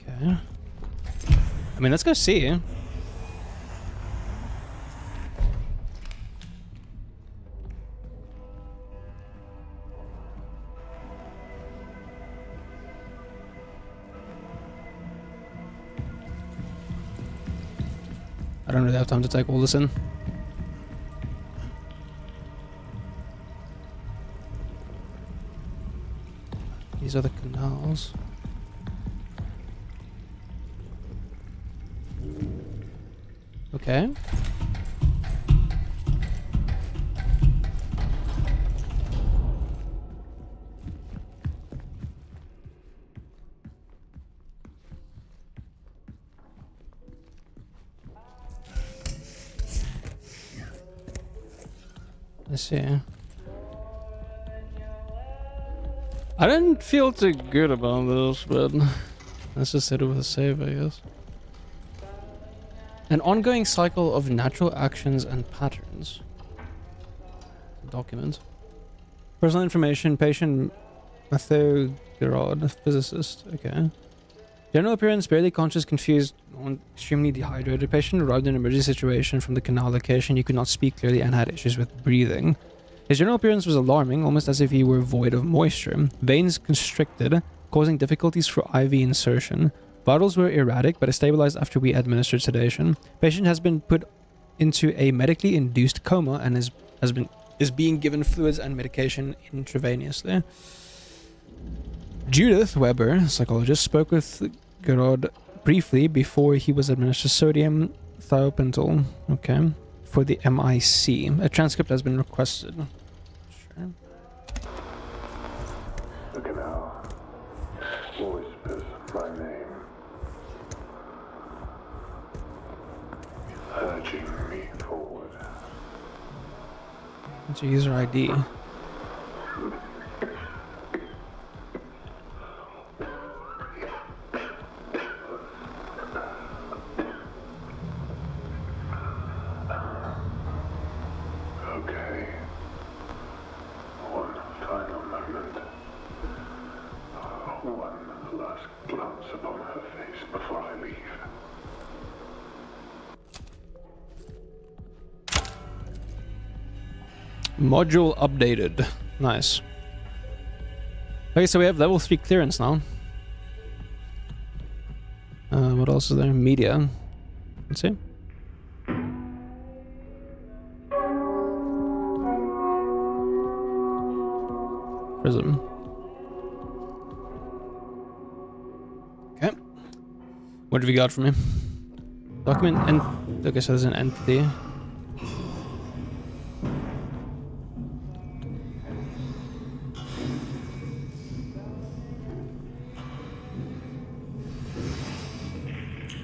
Okay. I mean, let's go see. I don't really have time to take all this in. These are the canals. Okay. Let's see. I didn't feel too good about this, but let's just hit it with a save, I guess. An ongoing cycle of natural actions and patterns. Document. Personal information, patient Matthew Gerard, physicist. Okay. General appearance, barely conscious, confused, extremely dehydrated. Patient arrived in an emergency situation from the canal location. He could not speak clearly and had issues with breathing. His general appearance was alarming, almost as if he were void of moisture. Veins constricted, causing difficulties for IV insertion. Vitals were erratic, but stabilized after we administered sedation. Patient has been put into a medically induced coma and is being given fluids and medication intravenously. Judith Weber, psychologist, spoke with Gerard briefly before he was administered sodium thiopental, okay, for the MIC. A transcript has been requested. Sure. The canal whispers my name, urging me forward. What's your user ID? Okay. One final moment. One last glance upon her face before I leave. Module updated. Nice. Okay, so we have level 3 clearance now. What else is there? Media. Let's see. Prism. Okay. What have we got from him? Document and okay, so there's an entity.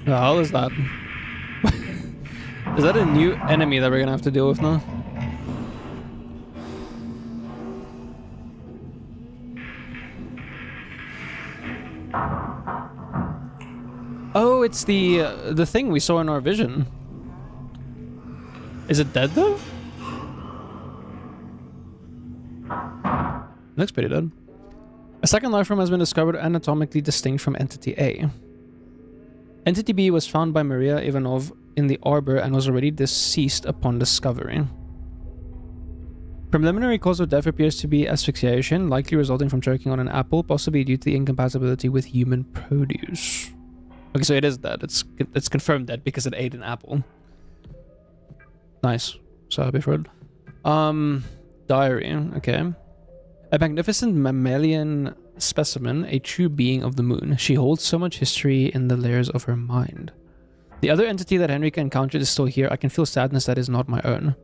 The hell is that? Is that a new enemy that we're gonna have to deal with now? Oh, it's the thing we saw in our vision. Is it dead though? Looks pretty dead. A second life form has been discovered anatomically distinct from Entity A. Entity B was found by Maria Ivanov in the arbor and was already deceased upon discovery. Preliminary cause of death appears to be asphyxiation, likely resulting from choking on an apple, possibly due to the incompatibility with human produce. Okay, so it is dead. It's confirmed dead because it ate an apple. Nice. So happy for it. Diary. Okay. A magnificent mammalian specimen, a true being of the moon. She holds so much history in the layers of her mind. The other entity that Henrika encountered is still here. I can feel sadness that is not my own.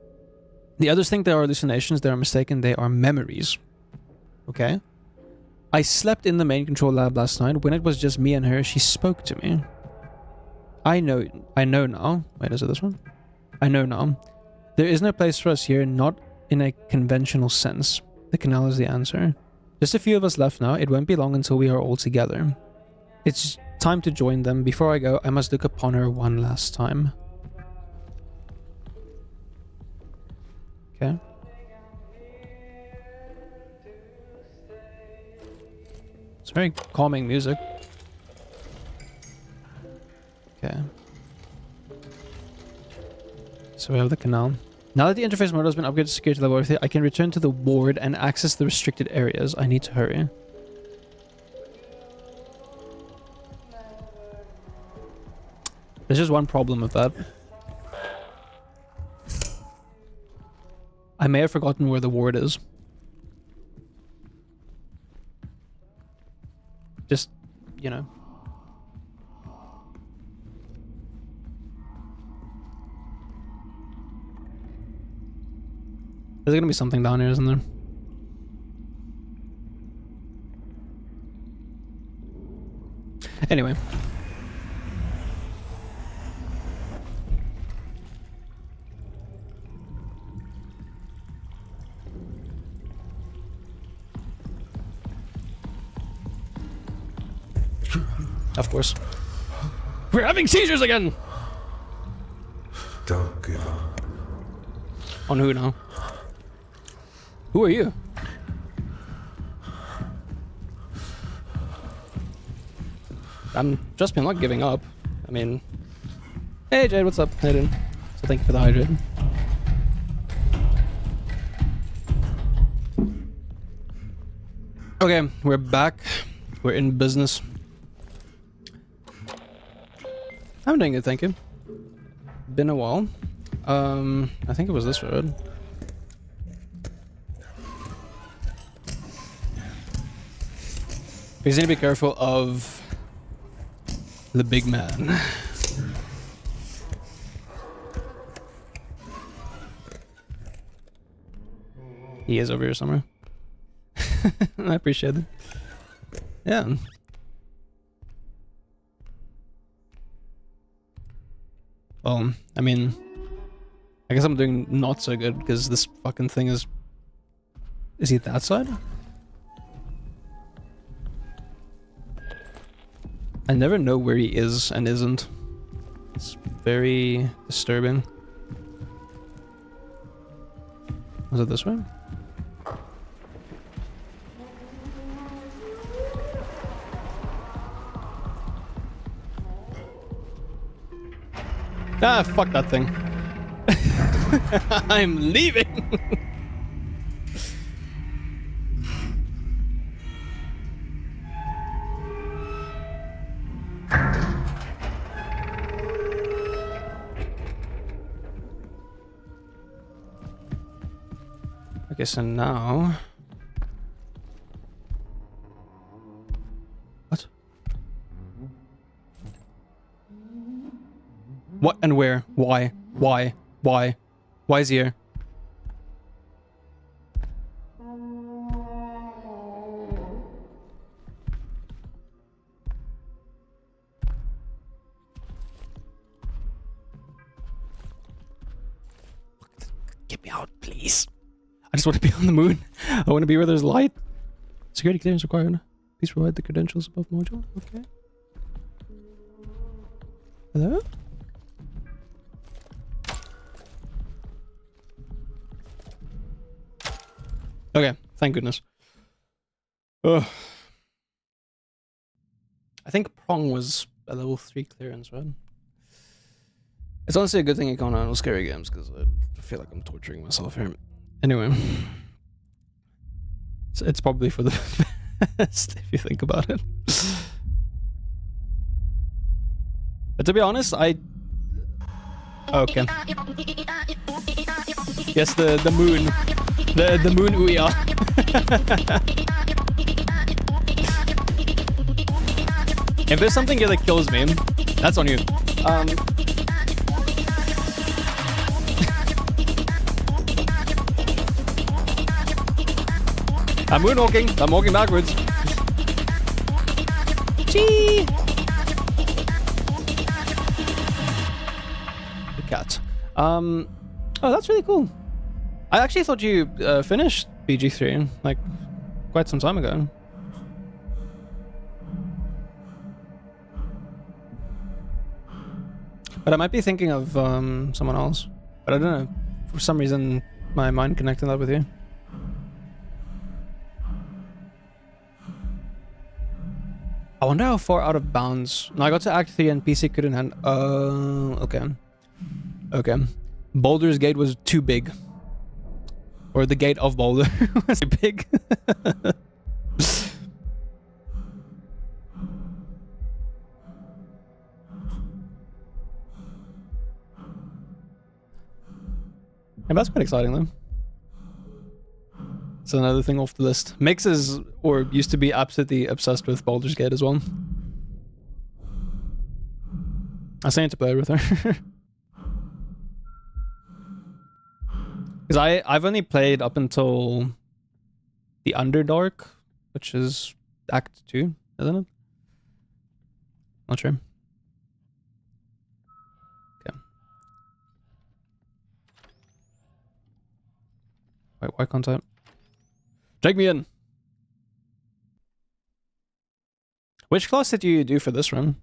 The others think they are hallucinations. They are mistaken. They are memories. Okay. I slept in the main control lab last night. When it was just me and her, she spoke to me. I know now. Wait, is it this one? I know now. There is no place for us here, not in a conventional sense. The canal is the answer. Just a few of us left now. It won't be long until we are all together. It's time to join them. Before I go, I must look upon her one last time. Okay. It's very calming music. Okay. So we have the canal. Now that the interface model has been upgraded to security level 3, I can return to the ward and access the restricted areas. I need to hurry. There's just one problem with that. I may have forgotten where the ward is. Just, you know. There's gonna be something down here, isn't there? Anyway. Of course. We're having seizures again! Don't give up. On who now? Who are you? Trust me, I'm not giving up. I mean... Hey Jade, what's up? How you doing? So thank you for the hydrate. Okay, we're back. We're in business. I'm doing good, thank you. Been a while. I think it was this road. We just need to be careful of the big man. He is over here somewhere. I appreciate it. Yeah. Well, I mean, I guess I'm doing not so good because this fucking thing is... Is he that side? I never know where he is and isn't. It's very disturbing. Was it this way? Ah, fuck that thing. I'm leaving! Okay, so now... What? What and where? Why? Why? Why? Why is he here? Get me out, please. I just want to be on the moon. I want to be where there's light. Security clearance required. Please provide the credentials above module. Okay. Hello? Okay, thank goodness. Ugh. I think Prong was a level 3 clearance, right? It's honestly a good thing you can't handle scary games, because I feel like I'm torturing myself here. Anyway. It's probably for the best, if you think about it. But to be honest, I... Okay. Yes, the moon. The moon Ouya. If there's something here that kills me, that's on you. I'm moonwalking. I'm walking backwards. Gee! The cat. Oh, that's really cool. I actually thought you finished BG3 like quite some time ago. But I might be thinking of someone else. But I don't know. For some reason, my mind connected that with you. I wonder how far out of bounds. No, I got to Act 3 and PC couldn't handle. Okay. Okay. Baldur's Gate was too big. Or the gate of Boulder was too big. And that's quite exciting though. It's another thing off the list. Mix is, or used to be, absolutely obsessed with Baldur's Gate as well. I was saying to play with her. Because I've only played up until the Underdark, which is Act 2, isn't it? Not sure. Okay. Wait, why can't I? Drag me in! Which class did you do for this run?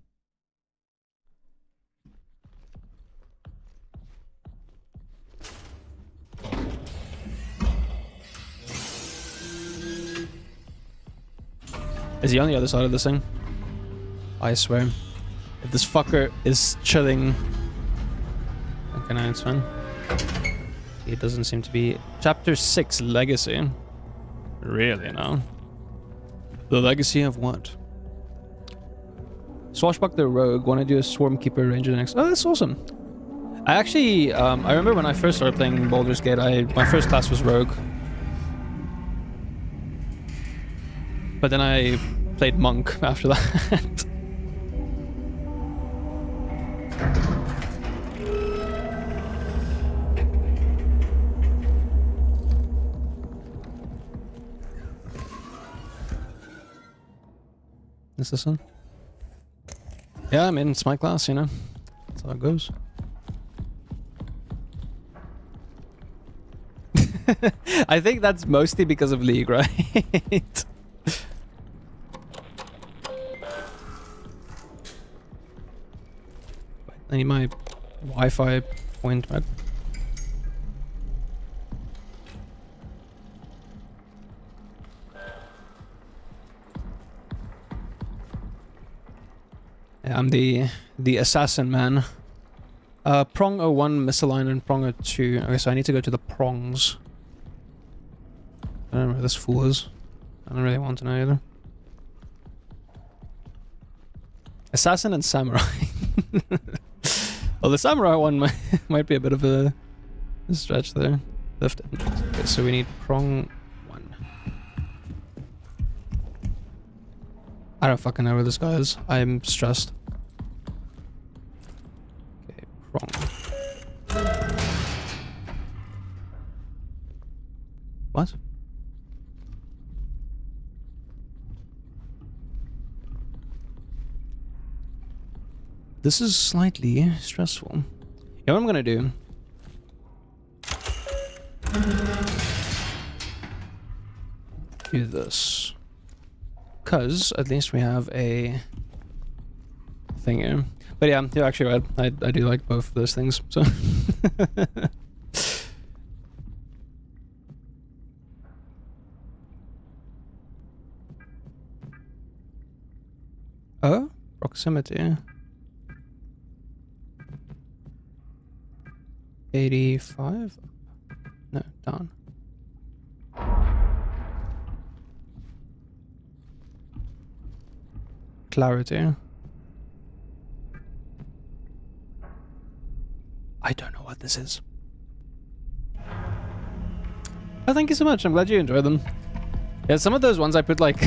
Is he on the other side of this thing? I swear. If this fucker is chilling... Okay, no, it's fine. It doesn't seem to be... Chapter 6, Legacy. Really, no? The legacy of what? Swashbuckler Rogue. Want to do a Swarmkeeper Ranger next? Oh, that's awesome. I actually... I remember when I first started playing Baldur's Gate, my first class was Rogue. But then I played Monk after that. Is this one? Yeah, I mean, it's my class, you know. That's how it goes. I think that's mostly because of League, right? I need my Wi-Fi point back. Yeah, I'm the assassin man. Prong 01 misaligned and Prong 02. Okay, so I need to go to the prongs. I don't know where this fool is. I don't really want to know either. Assassin and samurai. Well, the samurai one might be a bit of a stretch there. Left end. Okay, so we need Prong 1. I don't fucking know where this guy is. I'm stressed. Okay, Prong. What? This is slightly stressful. You know what I'm gonna do? Do this. Because at least we have a thing here. But yeah, you're actually right. I do like both of those things, so. Oh? Proximity. 85? No, down. Clarity. I don't know what this is. Oh, thank you so much. I'm glad you enjoyed them. Yeah, some of those ones I put like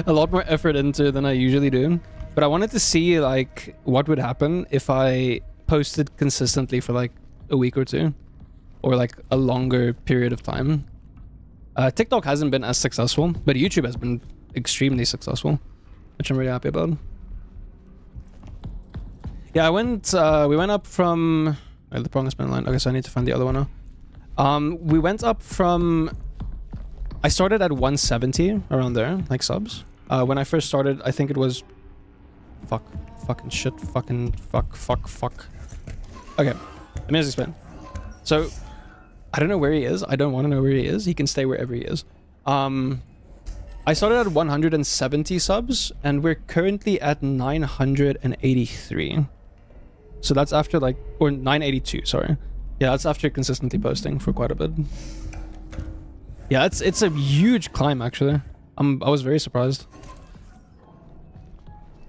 a lot more effort into than I usually do. But I wanted to see like what would happen if I posted consistently for like a week or two, or like a longer period of time. TikTok hasn't been as successful, but YouTube has been extremely successful. which I'm really happy about. Yeah, we went up from... Oh, the prong has been aligned. Okay, so I need to find the other one now. We went up from... I started at 170, around there, like subs. When I first started, I think it was... Fucking shit. Fuck. Okay, let me just explain. So, I don't know where he is. I don't want to know where he is. He can stay wherever he is. I started at 170 subs, and we're currently at 983. So that's after like... Or 982, sorry. Yeah, that's after consistently posting for quite a bit. Yeah, it's a huge climb, actually. I was very surprised.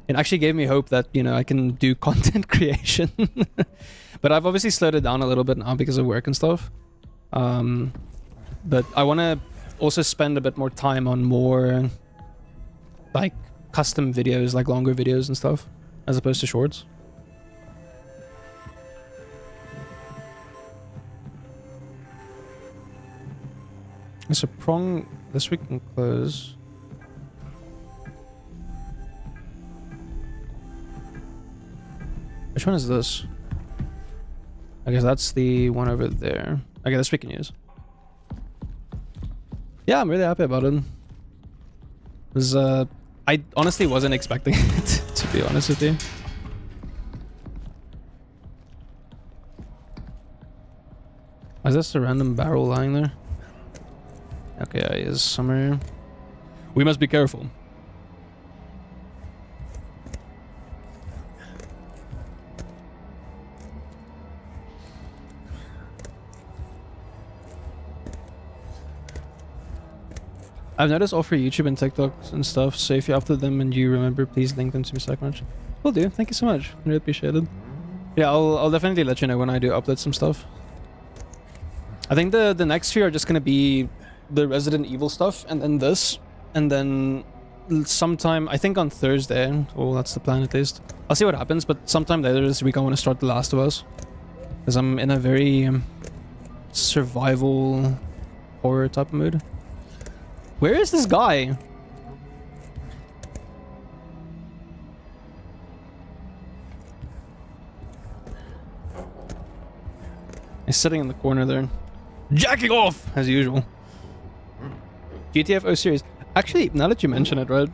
It actually gave me hope that, you know, I can do content creation. But I've obviously slowed it down a little bit now because of work and stuff. But I want to also spend a bit more time on more, like, custom videos, like longer videos and stuff, as opposed to shorts. It's a prong. This we can close. Which one is this? I guess that's the one over there. Okay, this we can use. Yeah, I'm really happy about it. Because, I honestly wasn't expecting it, to be honest with you. Is this a random barrel lying there? Okay, he is somewhere. We must be careful. I've noticed all for YouTube and TikToks and stuff, so if you upload them and you remember, please link them to me so much. Will do. Thank you so much. I really appreciate it. Yeah, I'll definitely let you know when I do upload some stuff. I think the next few are just gonna be the Resident Evil stuff, and then this, and then sometime, I think on Thursday, well, that's the plan at least. I'll see what happens, but sometime later this week I want to start The Last of Us. Because I'm in a very survival horror type of mood. Where is this guy? He's sitting in the corner there. Jacking off! As usual. GTFO series. Actually, now that you mention it, right?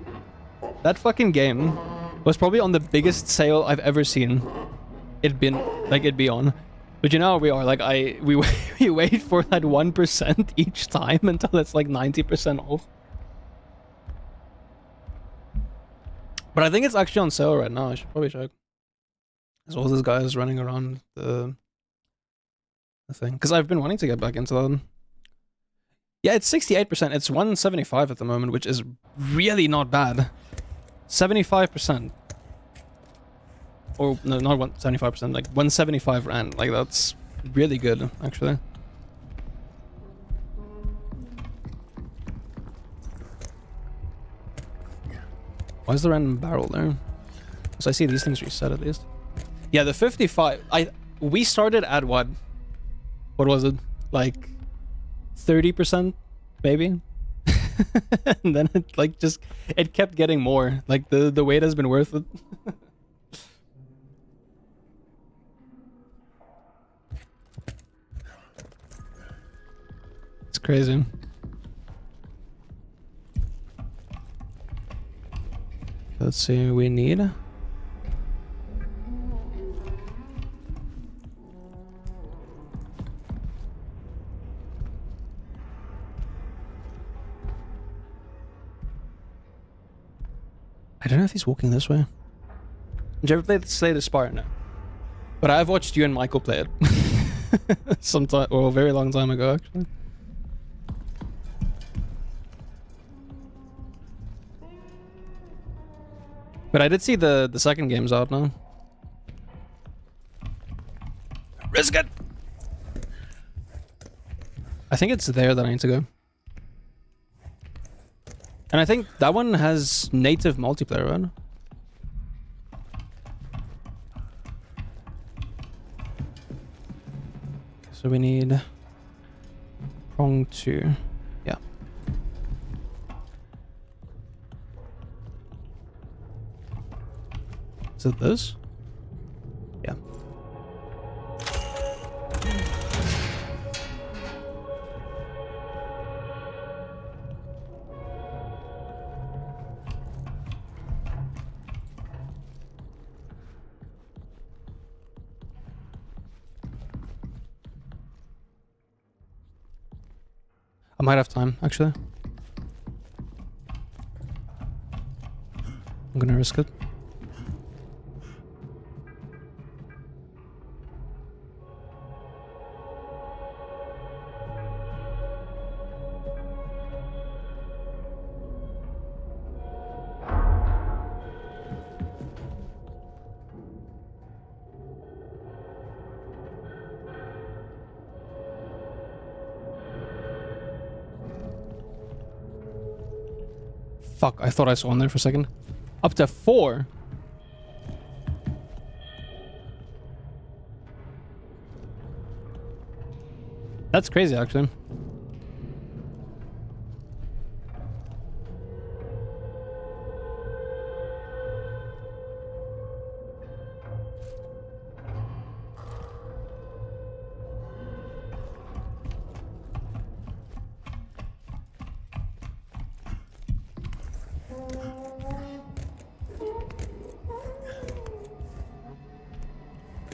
That fucking game was probably on the biggest sale I've ever seen it be on. But you know how we are, like we wait for that 1% each time until it's like 90% off. But I think it's actually on sale right now. I should probably check. As well as this guy is running around the thing. Because I've been wanting to get back into that. Yeah, it's 68%. It's 175 at the moment, which is really not bad. 75%. Or, no, not 75%, like 175 rand. Like, that's really good, actually. Why is the random barrel there? Because I see these things reset at least. Yeah, the 55... We started at what? What was it? Like... 30%, maybe? And then it, like, just... It kept getting more. Like, the wait has been worth it. It's crazy. Let's see what we need. I don't know if he's walking this way. Did you ever play Slay the Spire? No. But I've watched you and Michael play it. Sometime, or a very long time ago, actually. But I did see the second game's out now. Risk it! I think it's there that I need to go. And I think that one has native multiplayer, right? So we need prong 2. Yeah. Is it this? Yeah. I might have time, actually. I'm gonna risk it. Fuck, I thought I saw one there for a second. Up to 4? That's crazy, actually.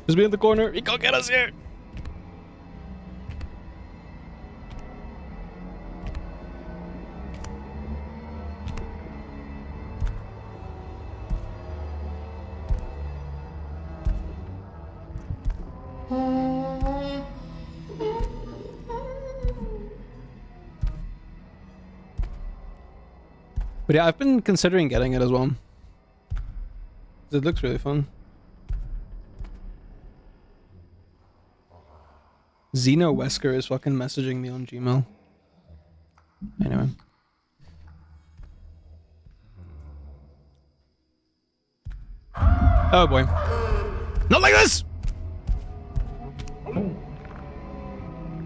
Just be in the corner. He can't get us here. But yeah, I've been considering getting it as well. It looks really fun. Zeno Wesker is fucking messaging me on Gmail. Anyway. Oh boy. Not like this!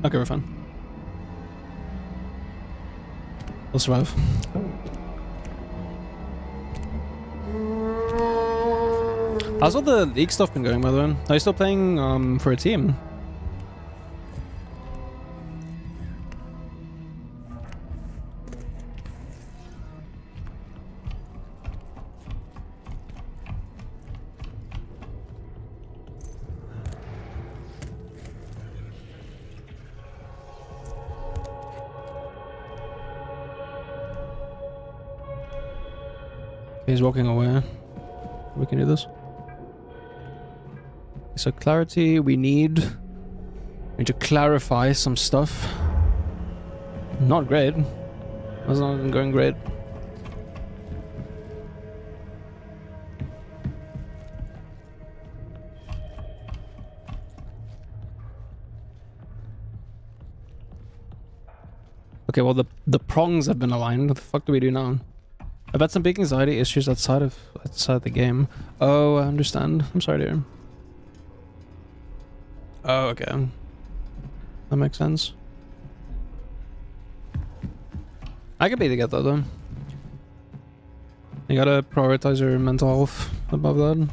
Okay, we're fine. We'll survive. How's all the league stuff been going, by the way? Are you still playing for a team? He's walking away. We can do this. So clarity, we need to clarify some stuff. Not great. That's not going great. Okay, well the prongs have been aligned. What the fuck do we do now? I've had some big anxiety issues outside the game. Oh, I understand. I'm sorry, dear. Oh, okay. That makes sense. I could be to get that though. You gotta prioritize your mental health above that.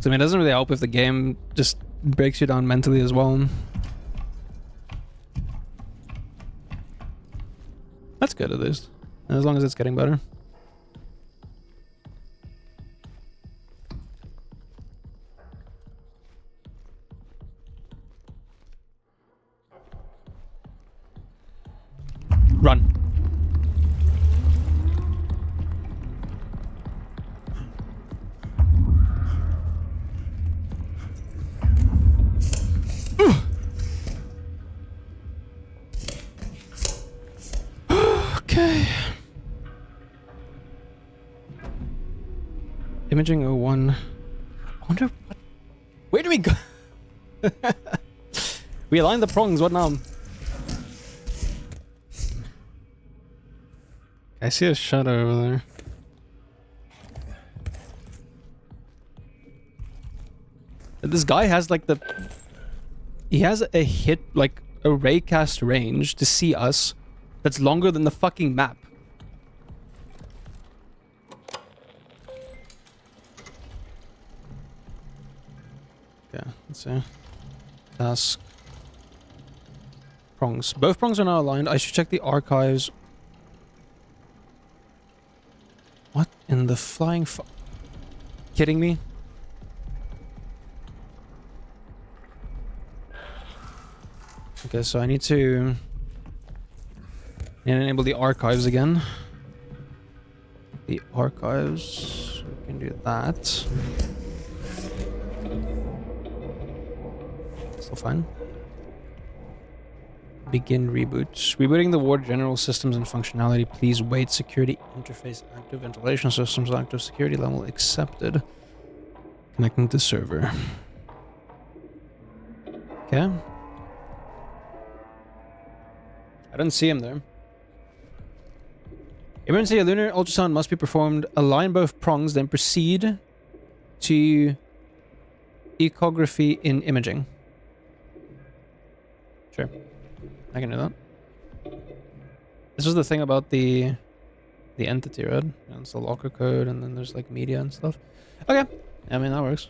So I mean, it doesn't really help if the game just breaks you down mentally as well. That's good at least. As long as it's getting better. Run. Okay. Imaging 01. I wonder what... Where do we go? We aligned the prongs, what now? I see a shadow over there. This guy has like the... He has a hit, like a raycast range to see us that's longer than the fucking map. Okay, let's see. Task. Prongs. Both prongs are now aligned. I should check the archives. What in the flying kidding me? Okay, so I need to enable the archives again. The archives. We can do that. Still fine. Begin reboots. Rebooting the ward general systems and functionality. Please wait. Security interface active. Ventilation systems active. Security level accepted. Connecting to server. Okay. I don't see him there. Emergency lunar ultrasound must be performed. Align both prongs, then proceed to echography in imaging. Sure. I can do that. This was the thing about the entity, right? And it's the locker code, and then there's like media and stuff. Okay. I mean, that works.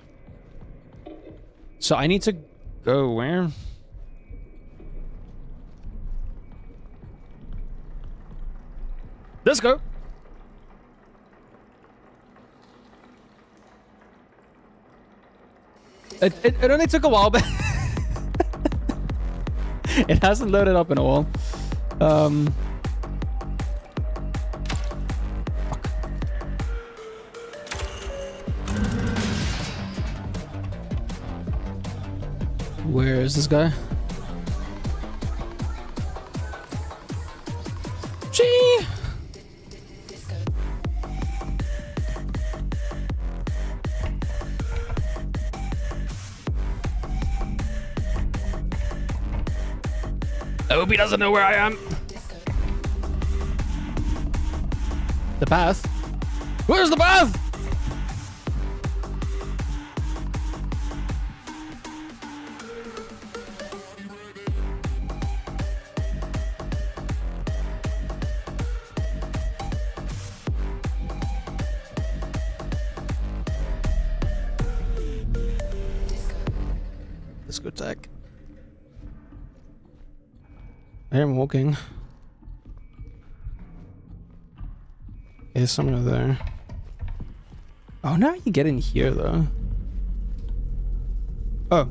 So I need to go where? Let's go. It only took a while, but it hasn't loaded up in a while. Where is this guy? Gee. I hope he doesn't know where I am. The path? Where's the path? Discotheque. I am walking. There's someone there. Oh, now you get in here, though. Oh.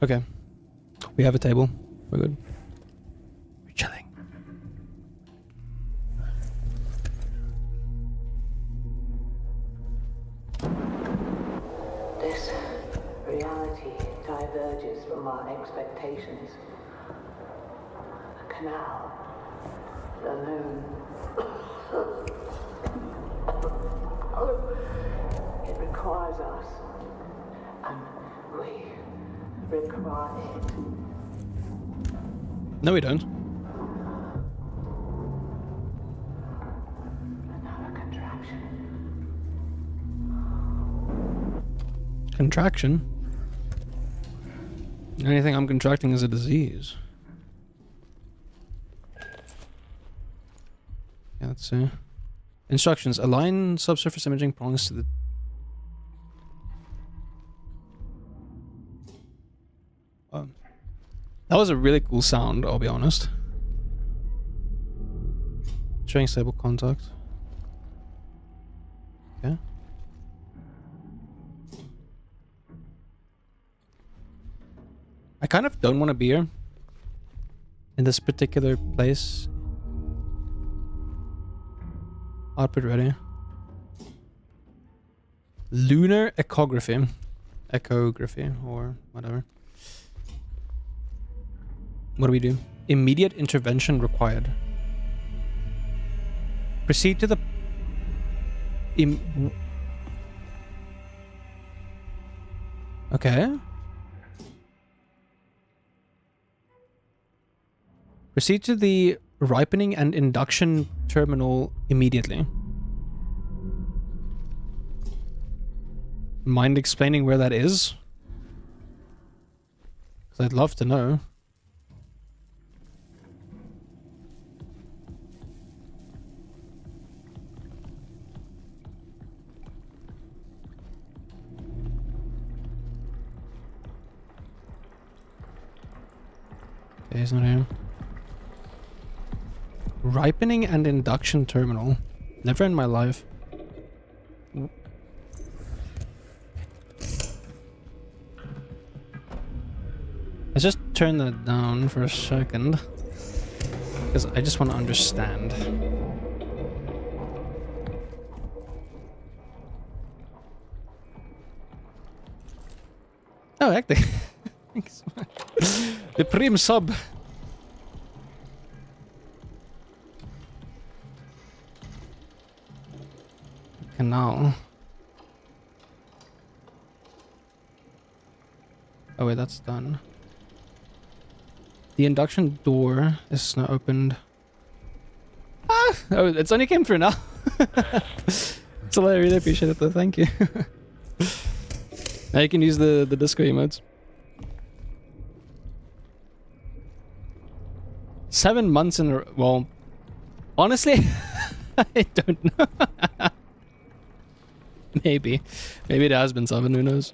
Okay. We have a table. We're good. We're chilling. This reality diverges from our expectations. The canal, the moon. It requires us, and we require it. No, we don't. Another contraction. Contraction? The only thing I'm contracting is a disease. Yeah, let's see. Instructions. Align subsurface imaging prongs to the... Oh. That was a really cool sound, I'll be honest. Showing stable contact. Okay. I kind of don't want to be here. In this particular place. Output ready. Lunar echography. Echography, or whatever. What do we do? Immediate intervention required. Proceed to the... Okay. Proceed to the ripening and induction terminal immediately. Mind explaining where that is? Because I'd love to know. Okay, he's not here. Ripening and induction terminal. Never in my life. Let's just turn that down for a second. Because I just want to understand. Oh, acting. Thanks. The Prim sub. Canal. Oh wait, that's done. The induction door is now opened. Ah! Oh, it's only came through now. So I really appreciate it though, thank you. Now you can use the disco emotes. 7 months in a well, honestly, I don't know. Maybe it has been 7, who knows.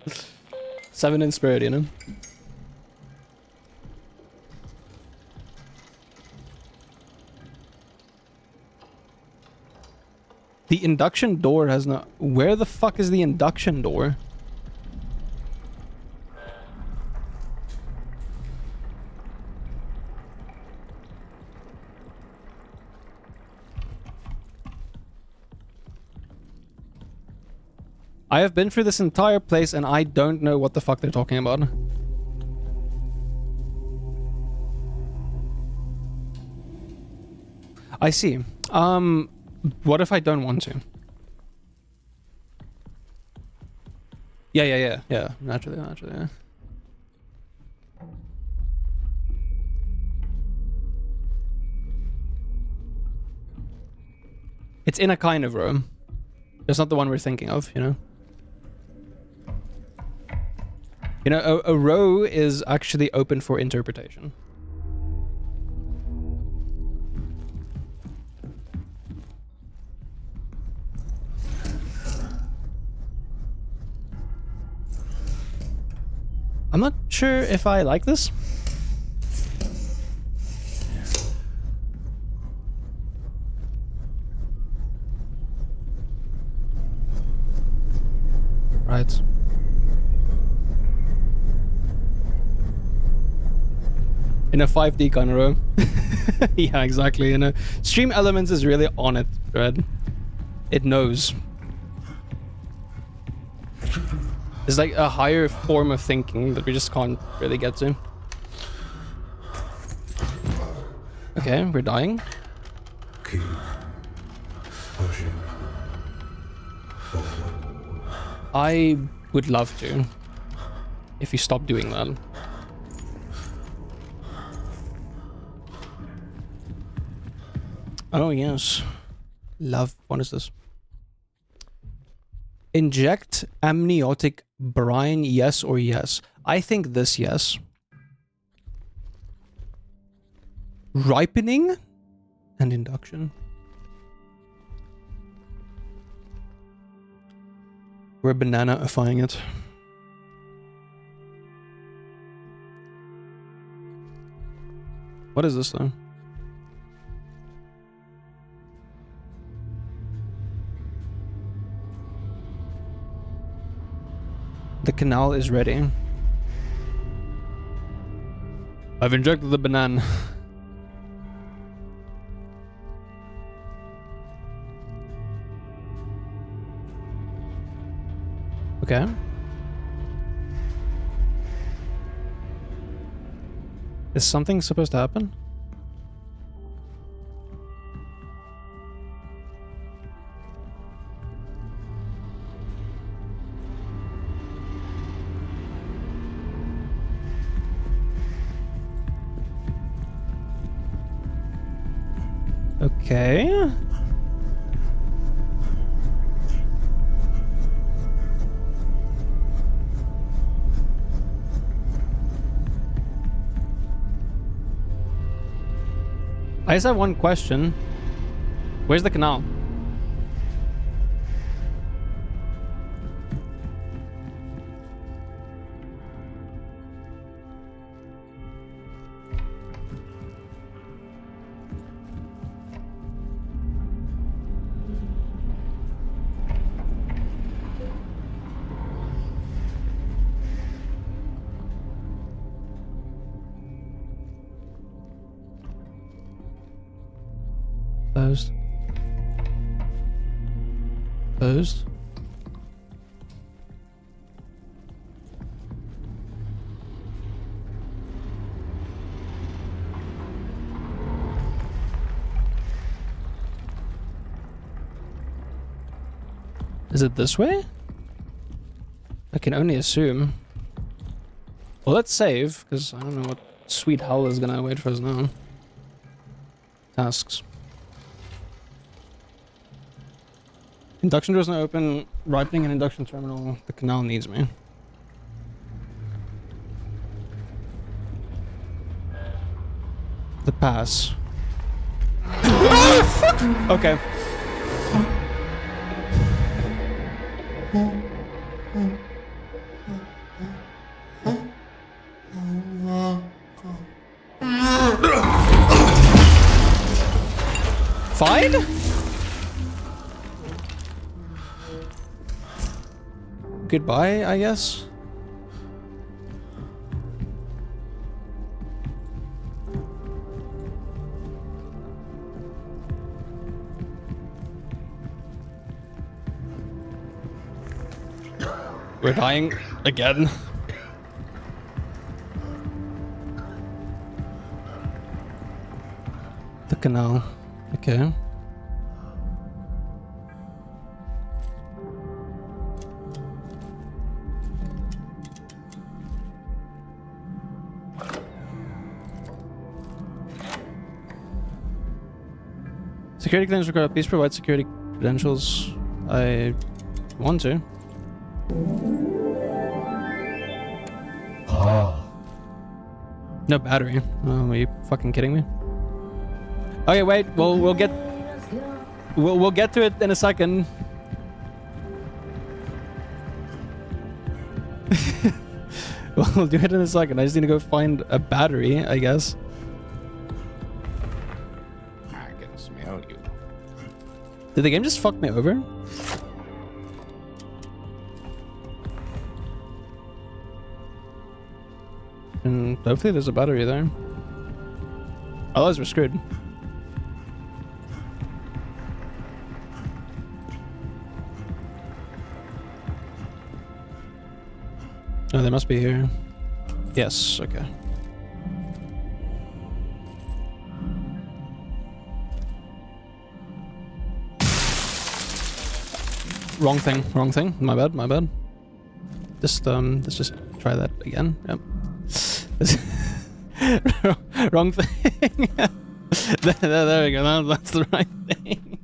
7 in spirit, you know. The induction door has not... Where the fuck is the induction door? I have been through this entire place and I don't know what the fuck they're talking about. I see. What if I don't want to? Yeah. Naturally, yeah. It's in a kind of room. It's not the one we're thinking of, you know? You know, a row is actually open for interpretation. I'm not sure if I like this. Right. In a 5D kind of room. Yeah, exactly. You know, Stream Elements is really on it, Red. It knows. It's like a higher form of thinking that we just can't really get to. Okay, we're dying. Keep pushing forward. I would love to. If you stop doing that. Oh, yes. Love. What is this? Inject amniotic brine, yes or yes? I think this, yes. Ripening and induction. We're banana-ifying it. What is this, though? The canal is ready. I've injected the banana. Okay. Is something supposed to happen? Okay. I just have one question. Where's the canal? Closed. Closed. Is it this way? I can only assume. Well, let's save, because I don't know what sweet hell is gonna wait for us now. Tasks. Induction doors not open. Ripening an induction terminal. The canal needs me. The pass. Ah, fuck! Okay. Fine? Goodbye, I guess. We're dying again. The canal. Okay. Security clearance required. Please provide security credentials. I want to. No battery. Oh, are you fucking kidding me? Okay, wait. We'll get to it in a second. We'll do it in a second. I just need to go find a battery, I guess. I can smell you. Did the game just fuck me over? And hopefully there's a battery there. Otherwise we're screwed. Oh, they must be here. Yes, okay. Wrong thing. My bad. Just, let's just try that again. Yep. Wrong thing. there we go. That's the right thing.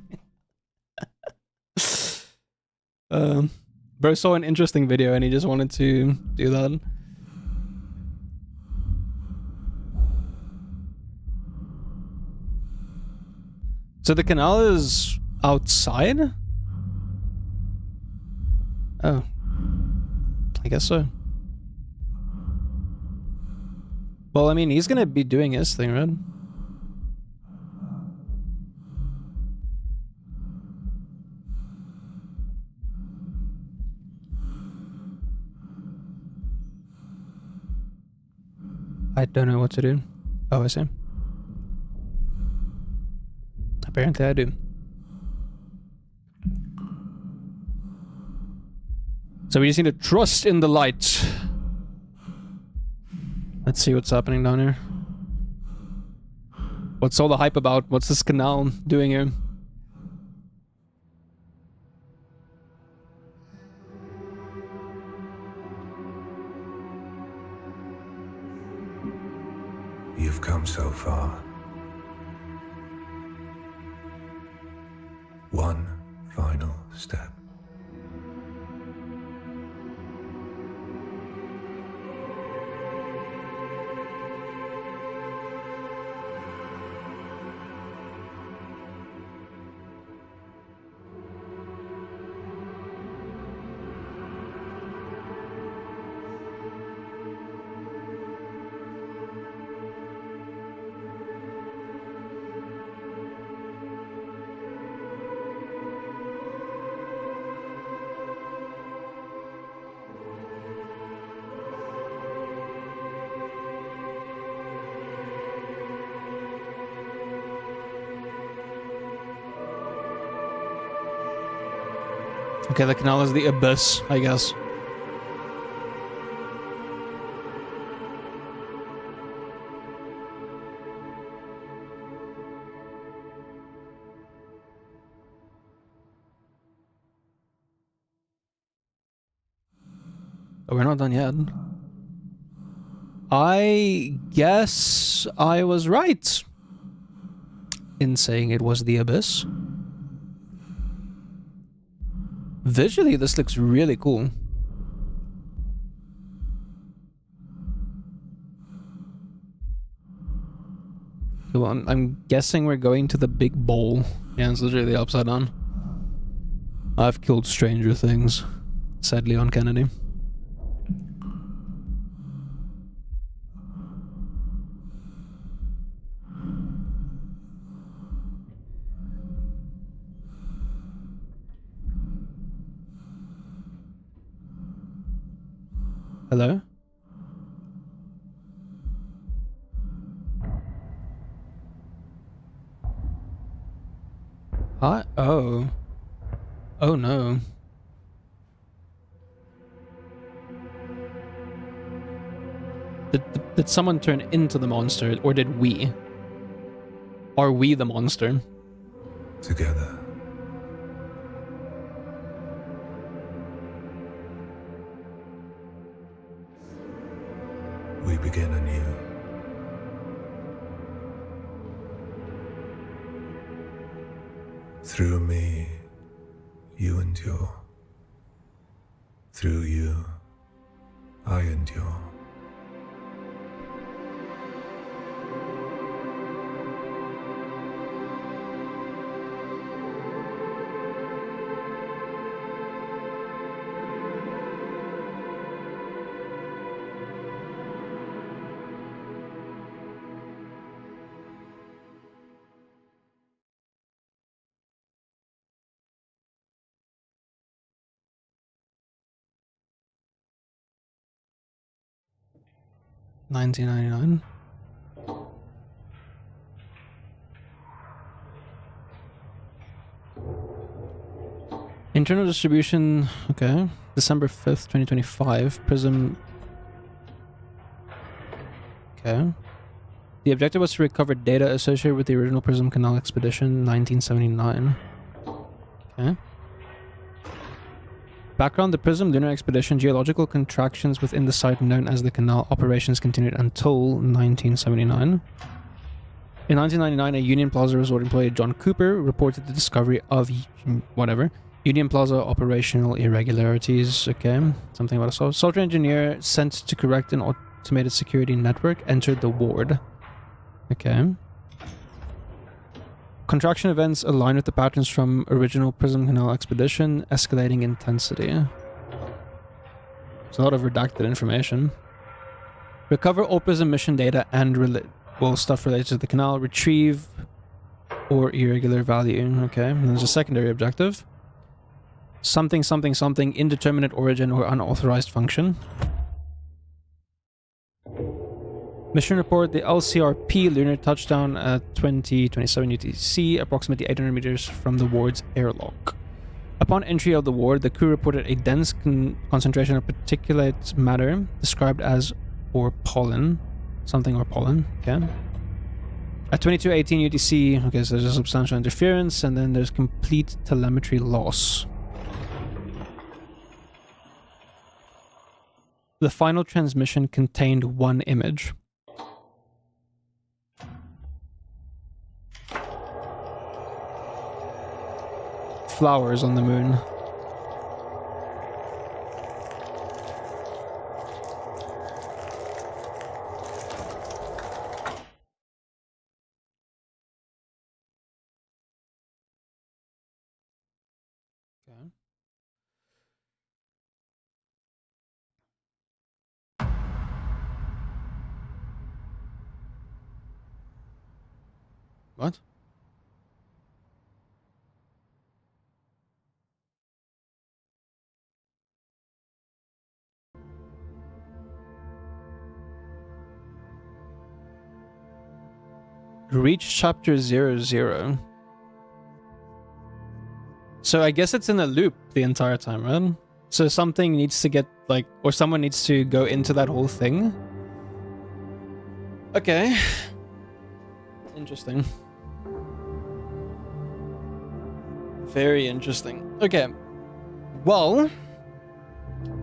Bro saw an interesting video and he just wanted to do that. So the canal is outside? Oh. I guess so. Well, I mean, he's gonna be doing his thing, right? I don't know what to do. Oh, I see. Apparently I do. So we just need to trust in the light. Let's see what's happening down here. What's all the hype about? What's this canal doing here? You've come so far. One final step. Okay, the canal is the abyss, I guess. Oh, we're not done yet. I guess I was right in saying it was the abyss. Visually, this looks really cool. Well, I'm guessing we're going to the big bowl. Yeah, it's literally upside down. I've killed stranger things, said Leon Kennedy. Hello? Hi? Oh. Oh no. Did someone turn into the monster, or did we? Are we the monster? Together. We begin anew. Through me, you endure. Through you, I endure. $19.99. Internal distribution, okay. December 5th, 2025. Prism. Okay. The objective was to recover data associated with the original Prism Canal expedition, 1979. Okay. Background: the Prism Lunar Expedition, geological contractions within the site known as the Canal operations continued until 1979. In 1999, a Union Plaza Resort employee, John Cooper, reported the discovery of whatever Union Plaza operational irregularities. Okay, something about a software engineer sent to correct an automated security network entered the ward. Okay. Contraction events align with the patterns from original Prism Canal expedition, escalating intensity. There's a lot of redacted information. Recover all Prism mission data and stuff related to the canal. Retrieve or irregular value. Okay, and there's a secondary objective. Something, something, something, indeterminate origin or unauthorized function. Mission report: the LCRP lunar touchdown at 2027 UTC, approximately 800 meters from the ward's airlock. Upon entry of the ward, the crew reported a dense concentration of particulate matter described as or pollen. Something or pollen, okay. At 2218 UTC, okay, so there's a substantial interference, and then there's complete telemetry loss. The final transmission contained one image. Flowers on the moon. Okay. What? Reach chapter 00. So I guess it's in a loop the entire time, right? So something needs to get, like, or someone needs to go into that whole thing. Okay. Interesting. Very interesting. Okay. Well,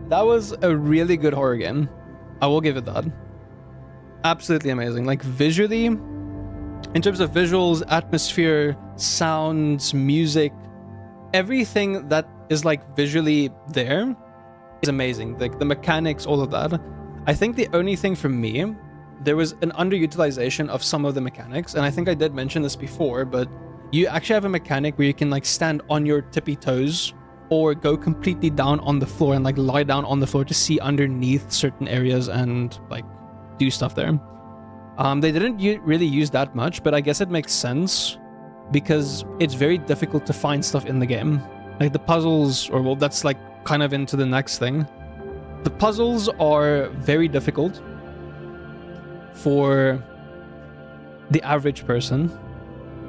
that was a really good horror game. I will give it that. Absolutely amazing. Like, visually, in terms of visuals, atmosphere, sounds, music, everything that is like visually there is amazing. Like the mechanics, all of that. I think the only thing for me, there was an underutilization of some of the mechanics, and I think I did mention this before, but you actually have a mechanic where you can like stand on your tippy toes or go completely down on the floor and like lie down on the floor to see underneath certain areas and like do stuff there. They didn't really use that much, but I guess it makes sense because it's very difficult to find stuff in the game. Like the puzzles, or well, that's like kind of into the next thing. The puzzles are very difficult for the average person,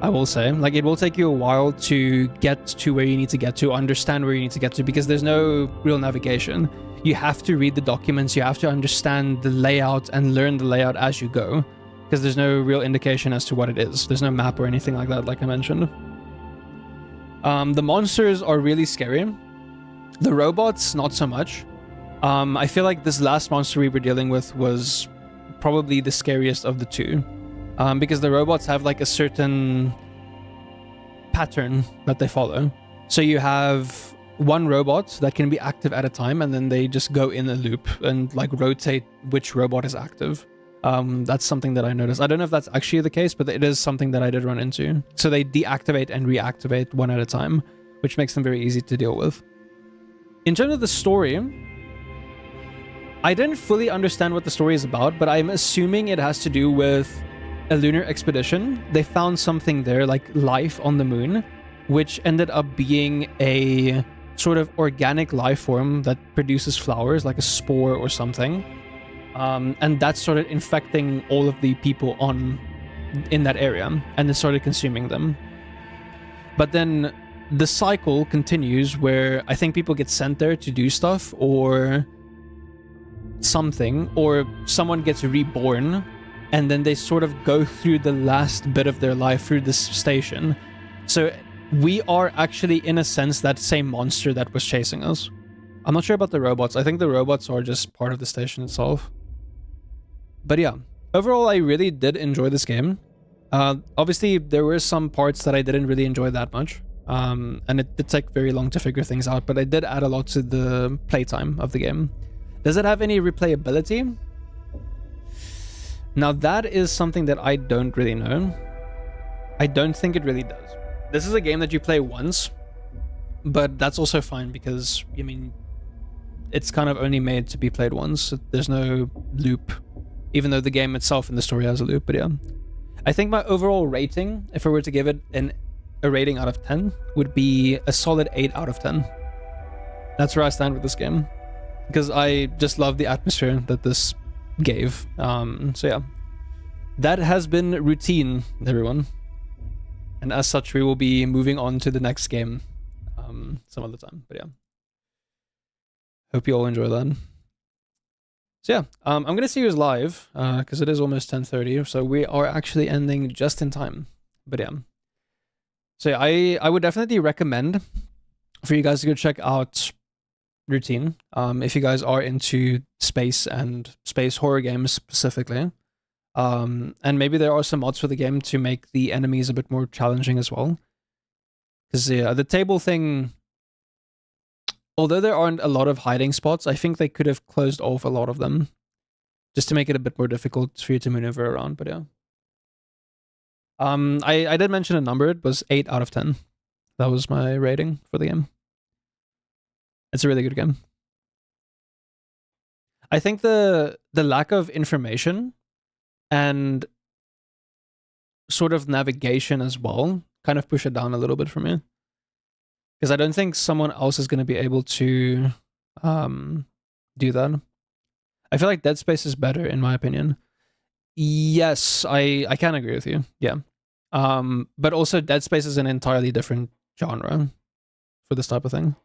I will say. Like, it will take you a while to get to where you need to get to, understand where you need to get to, because there's no real navigation. You have to read the documents, you have to understand the layout and learn the layout as you go, because there's no real indication as to what it is. There's no map or anything like that, like I mentioned. The monsters are really scary. The robots, not so much. I feel like this last monster we were dealing with was probably the scariest of the two. Because the robots have like a certain pattern that they follow. So you have one robot that can be active at a time, and then they just go in a loop and like rotate which robot is active. That's something that I noticed. I don't know if that's actually the case, but it is something that I did run into. So they deactivate and reactivate one at a time, which makes them very easy to deal with. In terms of the story, I didn't fully understand what the story is about, but I'm assuming it has to do with a lunar expedition. They found something there, like life on the moon, which ended up being a sort of organic life form that produces flowers, like a spore or something. And that started infecting all of the people in that area, and it started consuming them. But then the cycle continues where I think people get sent there to do stuff or something, or someone gets reborn, and then they sort of go through the last bit of their life through this station. So we are actually, in a sense, that same monster that was chasing us. I'm not sure about the robots. I think the robots are just part of the station itself. But yeah, overall, I really did enjoy this game. Obviously, there were some parts that I didn't really enjoy that much. And it did take very long to figure things out, but I did add a lot to the playtime of the game. Does it have any replayability? Now, that is something that I don't really know. I don't think it really does. This is a game that you play once, but that's also fine because, I mean, it's kind of only made to be played once. There's no loop, even though the game itself and the story has a loop, but yeah. I think my overall rating, if I were to give it a rating out of 10, would be a solid 8 out of 10. That's where I stand with this game, because I just love the atmosphere that this gave. So yeah, that has been Routine, everyone, and as such we will be moving on to the next game some other time. But yeah, hope you all enjoy that. So yeah, I'm gonna see you live because it is almost 10:30, so we are actually ending just in time. But yeah, so yeah, I would definitely recommend for you guys to go check out Routine if you guys are into space and space horror games specifically. And maybe there are some mods for the game to make the enemies a bit more challenging as well. Because yeah, the table thing, although there aren't a lot of hiding spots, I think they could have closed off a lot of them just to make it a bit more difficult for you to maneuver around. But yeah, I did mention a number. It was 8 out of 10. That was my rating for the game. It's a really good game. I think the lack of information and sort of navigation as well kind of push it down a little bit for me, because I don't think someone else is going to be able to do that. I feel like Dead Space is better in my opinion. Yes, I can agree with you. Yeah. But also Dead Space is an entirely different genre for this type of thing.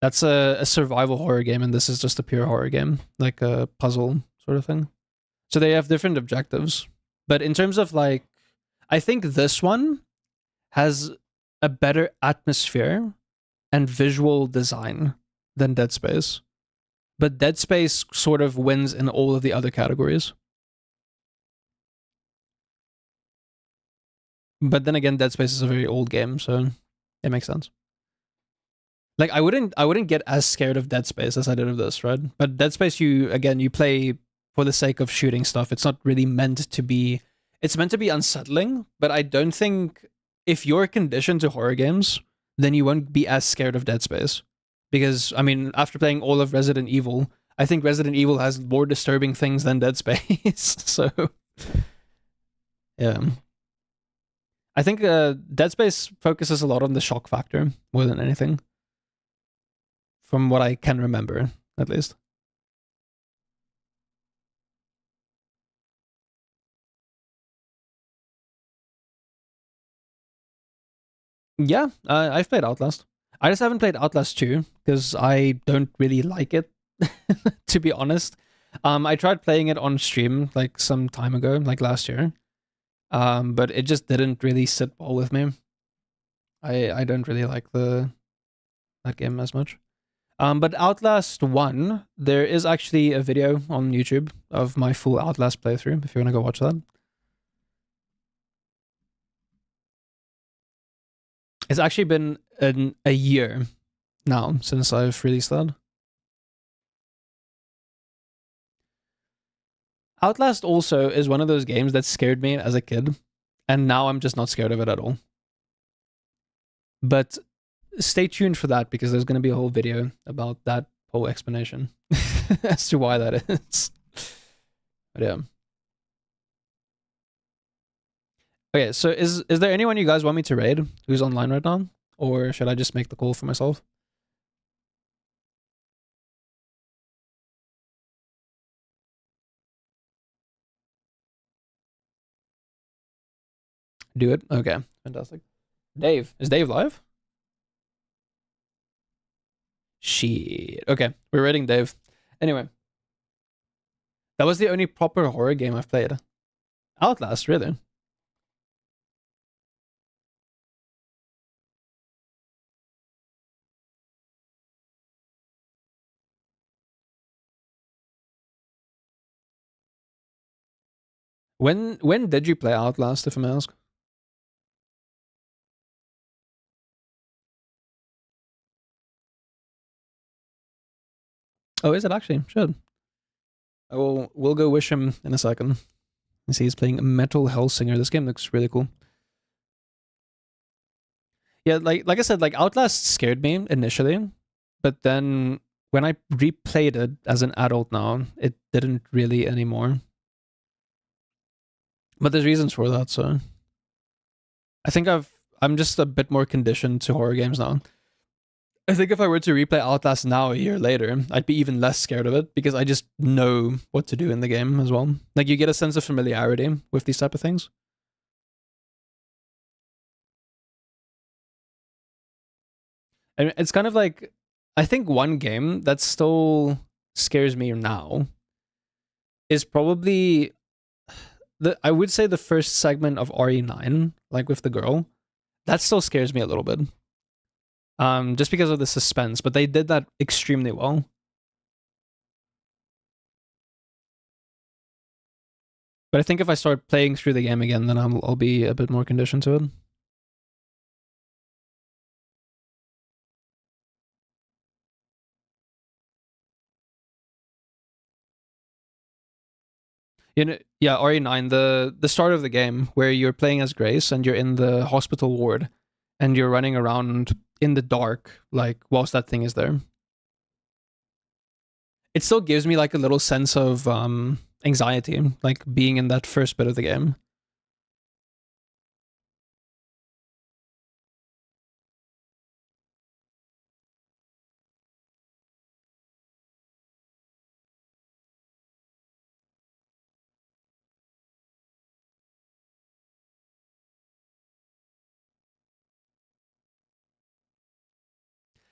That's a survival horror game, and this is just a pure horror game, like a puzzle sort of thing. So they have different objectives. But in terms of like, I think this one has a better atmosphere and visual design than Dead Space. But Dead Space sort of wins in all of the other categories. But then again, Dead Space is a very old game, so it makes sense. Like I wouldn't get as scared of Dead Space as I did of this, right? But Dead Space, you play for the sake of shooting stuff. It's not really meant to be. It's meant to be unsettling, but I don't think if you're conditioned to horror games, then you won't be as scared of Dead Space. Because I mean, after playing all of Resident Evil, I think Resident Evil has more disturbing things than Dead Space. So yeah. I think Dead Space focuses a lot on the shock factor more than anything. From what I can remember, at least. Yeah, I've played Outlast. I just haven't played Outlast 2 because I don't really like it, to be honest. I tried playing it on stream like some time ago, like last year. But it just didn't really sit well with me. I don't really like that game as much. But Outlast 1, there is actually a video on YouTube of my full Outlast playthrough if you want to go watch that. It's actually been a year now since I've released that. Outlast also is one of those games that scared me as a kid, and now I'm just not scared of it at all. But stay tuned for that because there's going to be a whole video about that whole explanation as to why that is. But yeah. Okay, so is there anyone you guys want me to raid who's online right now? Or should I just make the call for myself? Do it? Okay, fantastic. Dave. Is Dave live? Shit. Okay, we're raiding Dave. Anyway. That was the only proper horror game I've played. Outlast, really? When did you play Outlast, if I may ask? Oh, is it actually? Should. We'll go wish him in a second. I see he's playing Metal Hellsinger. This game looks really cool. Yeah, like I said, like Outlast scared me initially, but then when I replayed it as an adult now, it didn't really anymore. But there's reasons for that, so I think I'm just a bit more conditioned to horror games now. I think if I were to replay Outlast now a year later, I'd be even less scared of it because I just know what to do in the game as well. Like you get a sense of familiarity with these type of things. And it's kind of like I think one game that still scares me now is probably I would say the first segment of RE9, like with the girl. That still scares me a little bit. Just because of the suspense, but they did that extremely well. But I think if I start playing through the game again, then I'll be a bit more conditioned to it. You know, yeah, RE9, the start of the game where you're playing as Grace and you're in the hospital ward and you're running around in the dark, like whilst that thing is there. It still gives me like a little sense of anxiety, like being in that first bit of the game.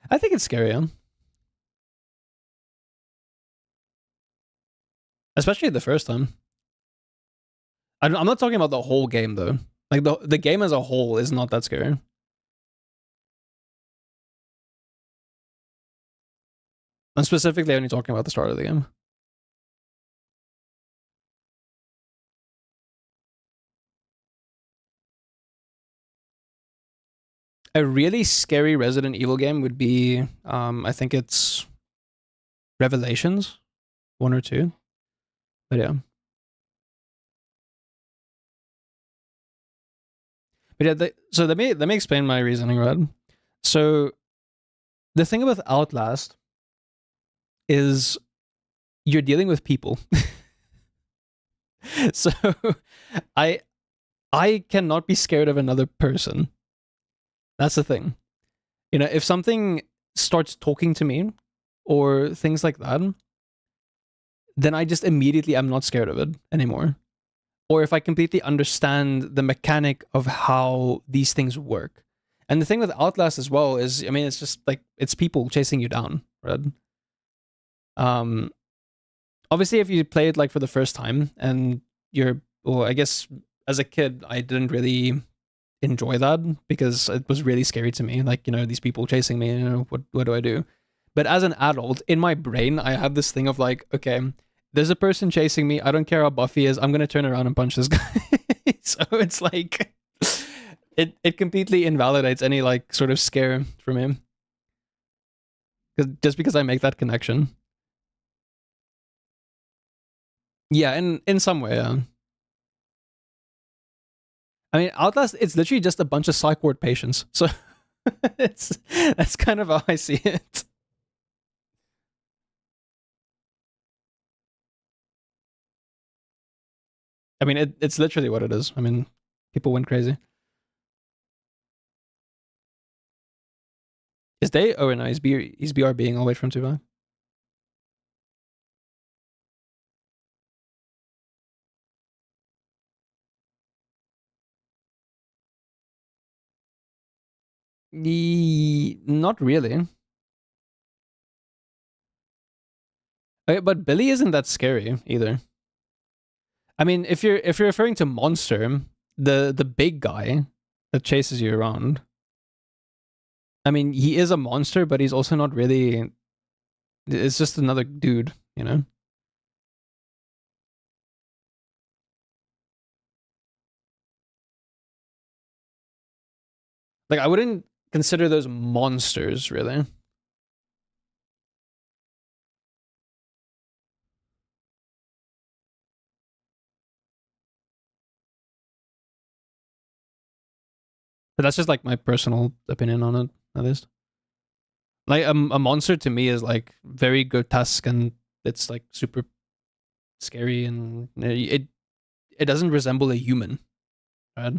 I think it's scary, yeah. Especially the first time. I'm not talking about the whole game though. Like the game as a whole is not that scary. I'm specifically only talking about the start of the game. A really scary Resident Evil game would be, I think it's Revelations, 1 or 2. But yeah. But yeah, so let me explain my reasoning, right? So the thing with Outlast is you're dealing with people. So I I cannot be scared of another person. That's the thing. You know, if something starts talking to me or things like that, then I just immediately am not scared of it anymore. Or if I completely understand the mechanic of how these things work. And the thing with Outlast as well is, I mean, it's just like it's people chasing you down, right? Um, obviously, if you play it like for the first time and you're, well, I guess as a kid, I didn't really enjoy that because it was really scary to me. Like, you know, these people chasing me, you know, what do I do? But as an adult, in my brain, I have this thing of like, okay, there's a person chasing me. I don't care how buffy is. I'm gonna turn around and punch this guy. So it's like it completely invalidates any like sort of scare from him. Just because I make that connection. Yeah, in some way, yeah. I mean, Outlast, it's literally just a bunch of psych ward patients. So it's that's kind of how I see it. I mean, it's literally what it is. I mean, people went crazy. Is they? Oh, no, he's BRBing all the way from Tupac. Not really. Okay, but Billy isn't that scary either. I mean, if you're referring to Monster, the big guy that chases you around, I mean, he is a monster, but he's also not really. It's just another dude, you know. Like I wouldn't consider those monsters really. But that's just like my personal opinion on it, at least. Like a monster to me is like very grotesque and it's like super scary and it doesn't resemble a human, right?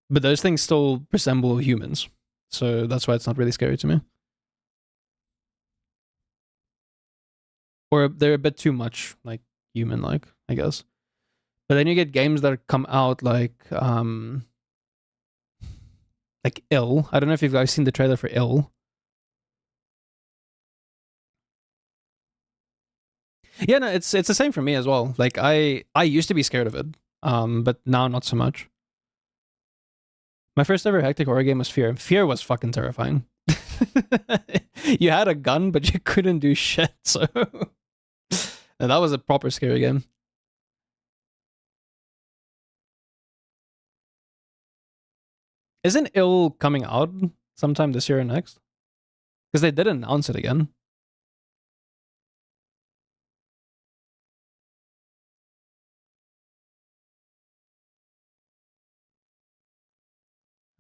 But those things still resemble humans, so that's why it's not really scary to me. Or they're a bit too much like human-like, I guess. But then you get games that come out like Ill. I don't know if you've guys seen the trailer for Ill. Yeah, no, it's the same for me as well. Like I used to be scared of it, but now not so much. My first ever hectic horror game was Fear. Fear was fucking terrifying. You had a gun, but you couldn't do shit. So and that was a proper scary game. Isn't Ill coming out sometime this year or next? Because they did announce it again.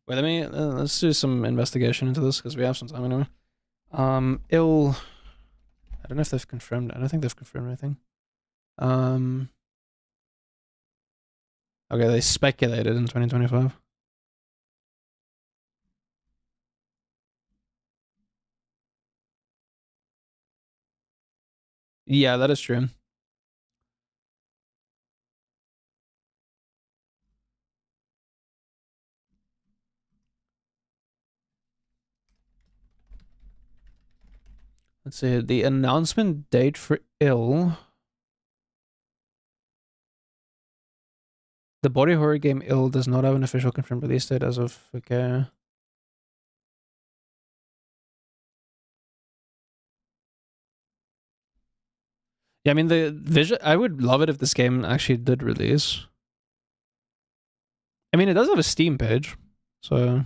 Wait, let's do some investigation into this because we have some time anyway. Ill. I don't know if they've confirmed. I don't think they've confirmed anything. Um. Okay, they speculated in 2025. Yeah, that is true. Let's see, the announcement date for Ill. The body horror game Ill does not have an official confirmed release date as of, okay. Yeah, I mean, the vision, I would love it if this game actually did release. I mean, it does have a Steam page, so...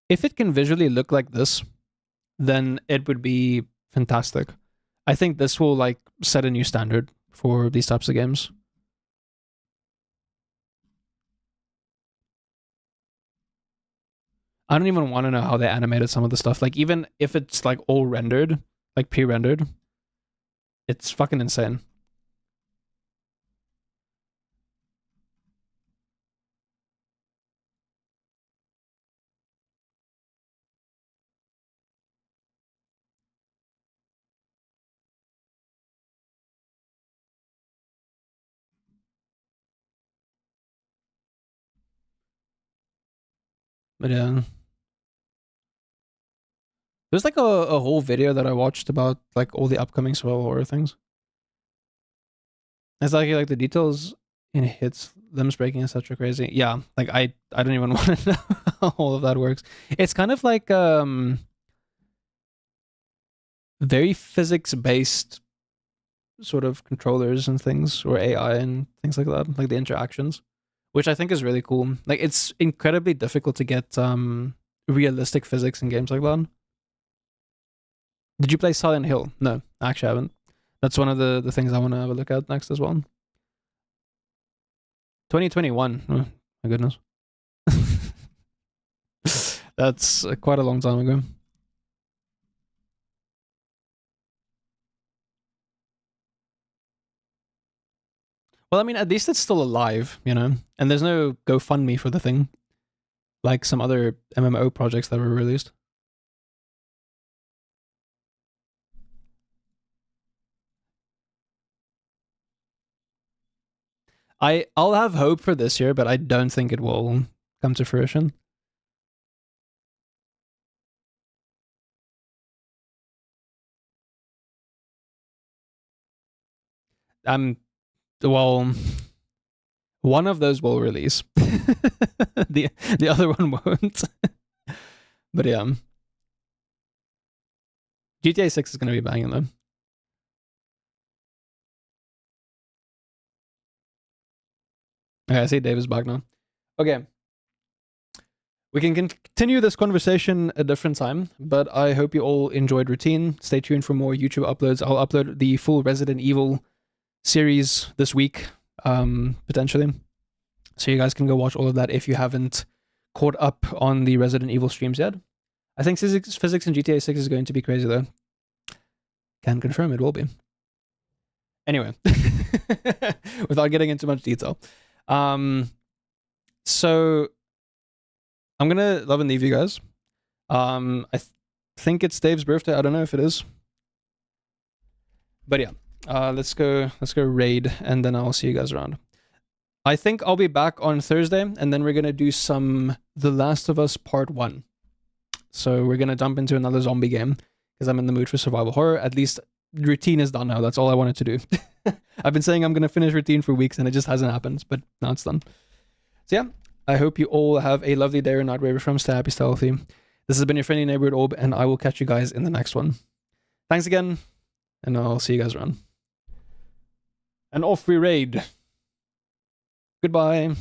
If it can visually look like this, then it would be fantastic. I think this will, like, set a new standard for these types of games. I don't even want to know how they animated some of the stuff. Like, even if it's, like, all rendered, like, pre-rendered, it's fucking insane. But yeah. There's like a whole video that I watched about like all the upcoming survival horror things. It's like the details in hits, limbs breaking, etc. crazy. Yeah, like I don't even want to know how all of that works. It's kind of like very physics based sort of controllers and things, or AI and things like that, like the interactions, which I think is really cool. Like it's incredibly difficult to get realistic physics in games like that. Did you play Silent Hill? No, actually I haven't. That's one of the things I want to have a look at next as well. 2021. Oh, my goodness. That's quite a long time ago. Well, I mean, at least it's still alive, you know? And there's no GoFundMe for the thing, like some other MMO projects that were released. I'll have hope for this year, but I don't think it will come to fruition. Well, one of those will release. the other one won't. But yeah. GTA 6 is going to be banging though. Okay, I see Dave is back now. Okay. We can continue this conversation a different time, but I hope you all enjoyed Routine. Stay tuned for more YouTube uploads. I'll upload the full Resident Evil series this week, potentially. So you guys can go watch all of that if you haven't caught up on the Resident Evil streams yet. I think physics in GTA 6 is going to be crazy though. Can confirm it will be. Anyway, without getting into much detail. So I'm gonna love and leave you guys. I think it's Dave's birthday. I don't know if it is. But yeah, let's go raid, and then I'll see you guys around. I think I'll be back on Thursday, and then we're gonna do some The Last of Us Part 1. So we're gonna jump into another zombie game, because I'm in the mood for survival horror. At least Routine is done now. That's all I wanted to do. I've been saying I'm gonna finish Routine for weeks, and it just hasn't happened, but now it's done. So yeah, I hope you all have a lovely day or night wherever you're from. Stay happy, stay healthy. This has been your friendly neighborhood Orb, and I will catch you guys in the next one. Thanks again, and I'll see you guys around. And off we raid. Goodbye.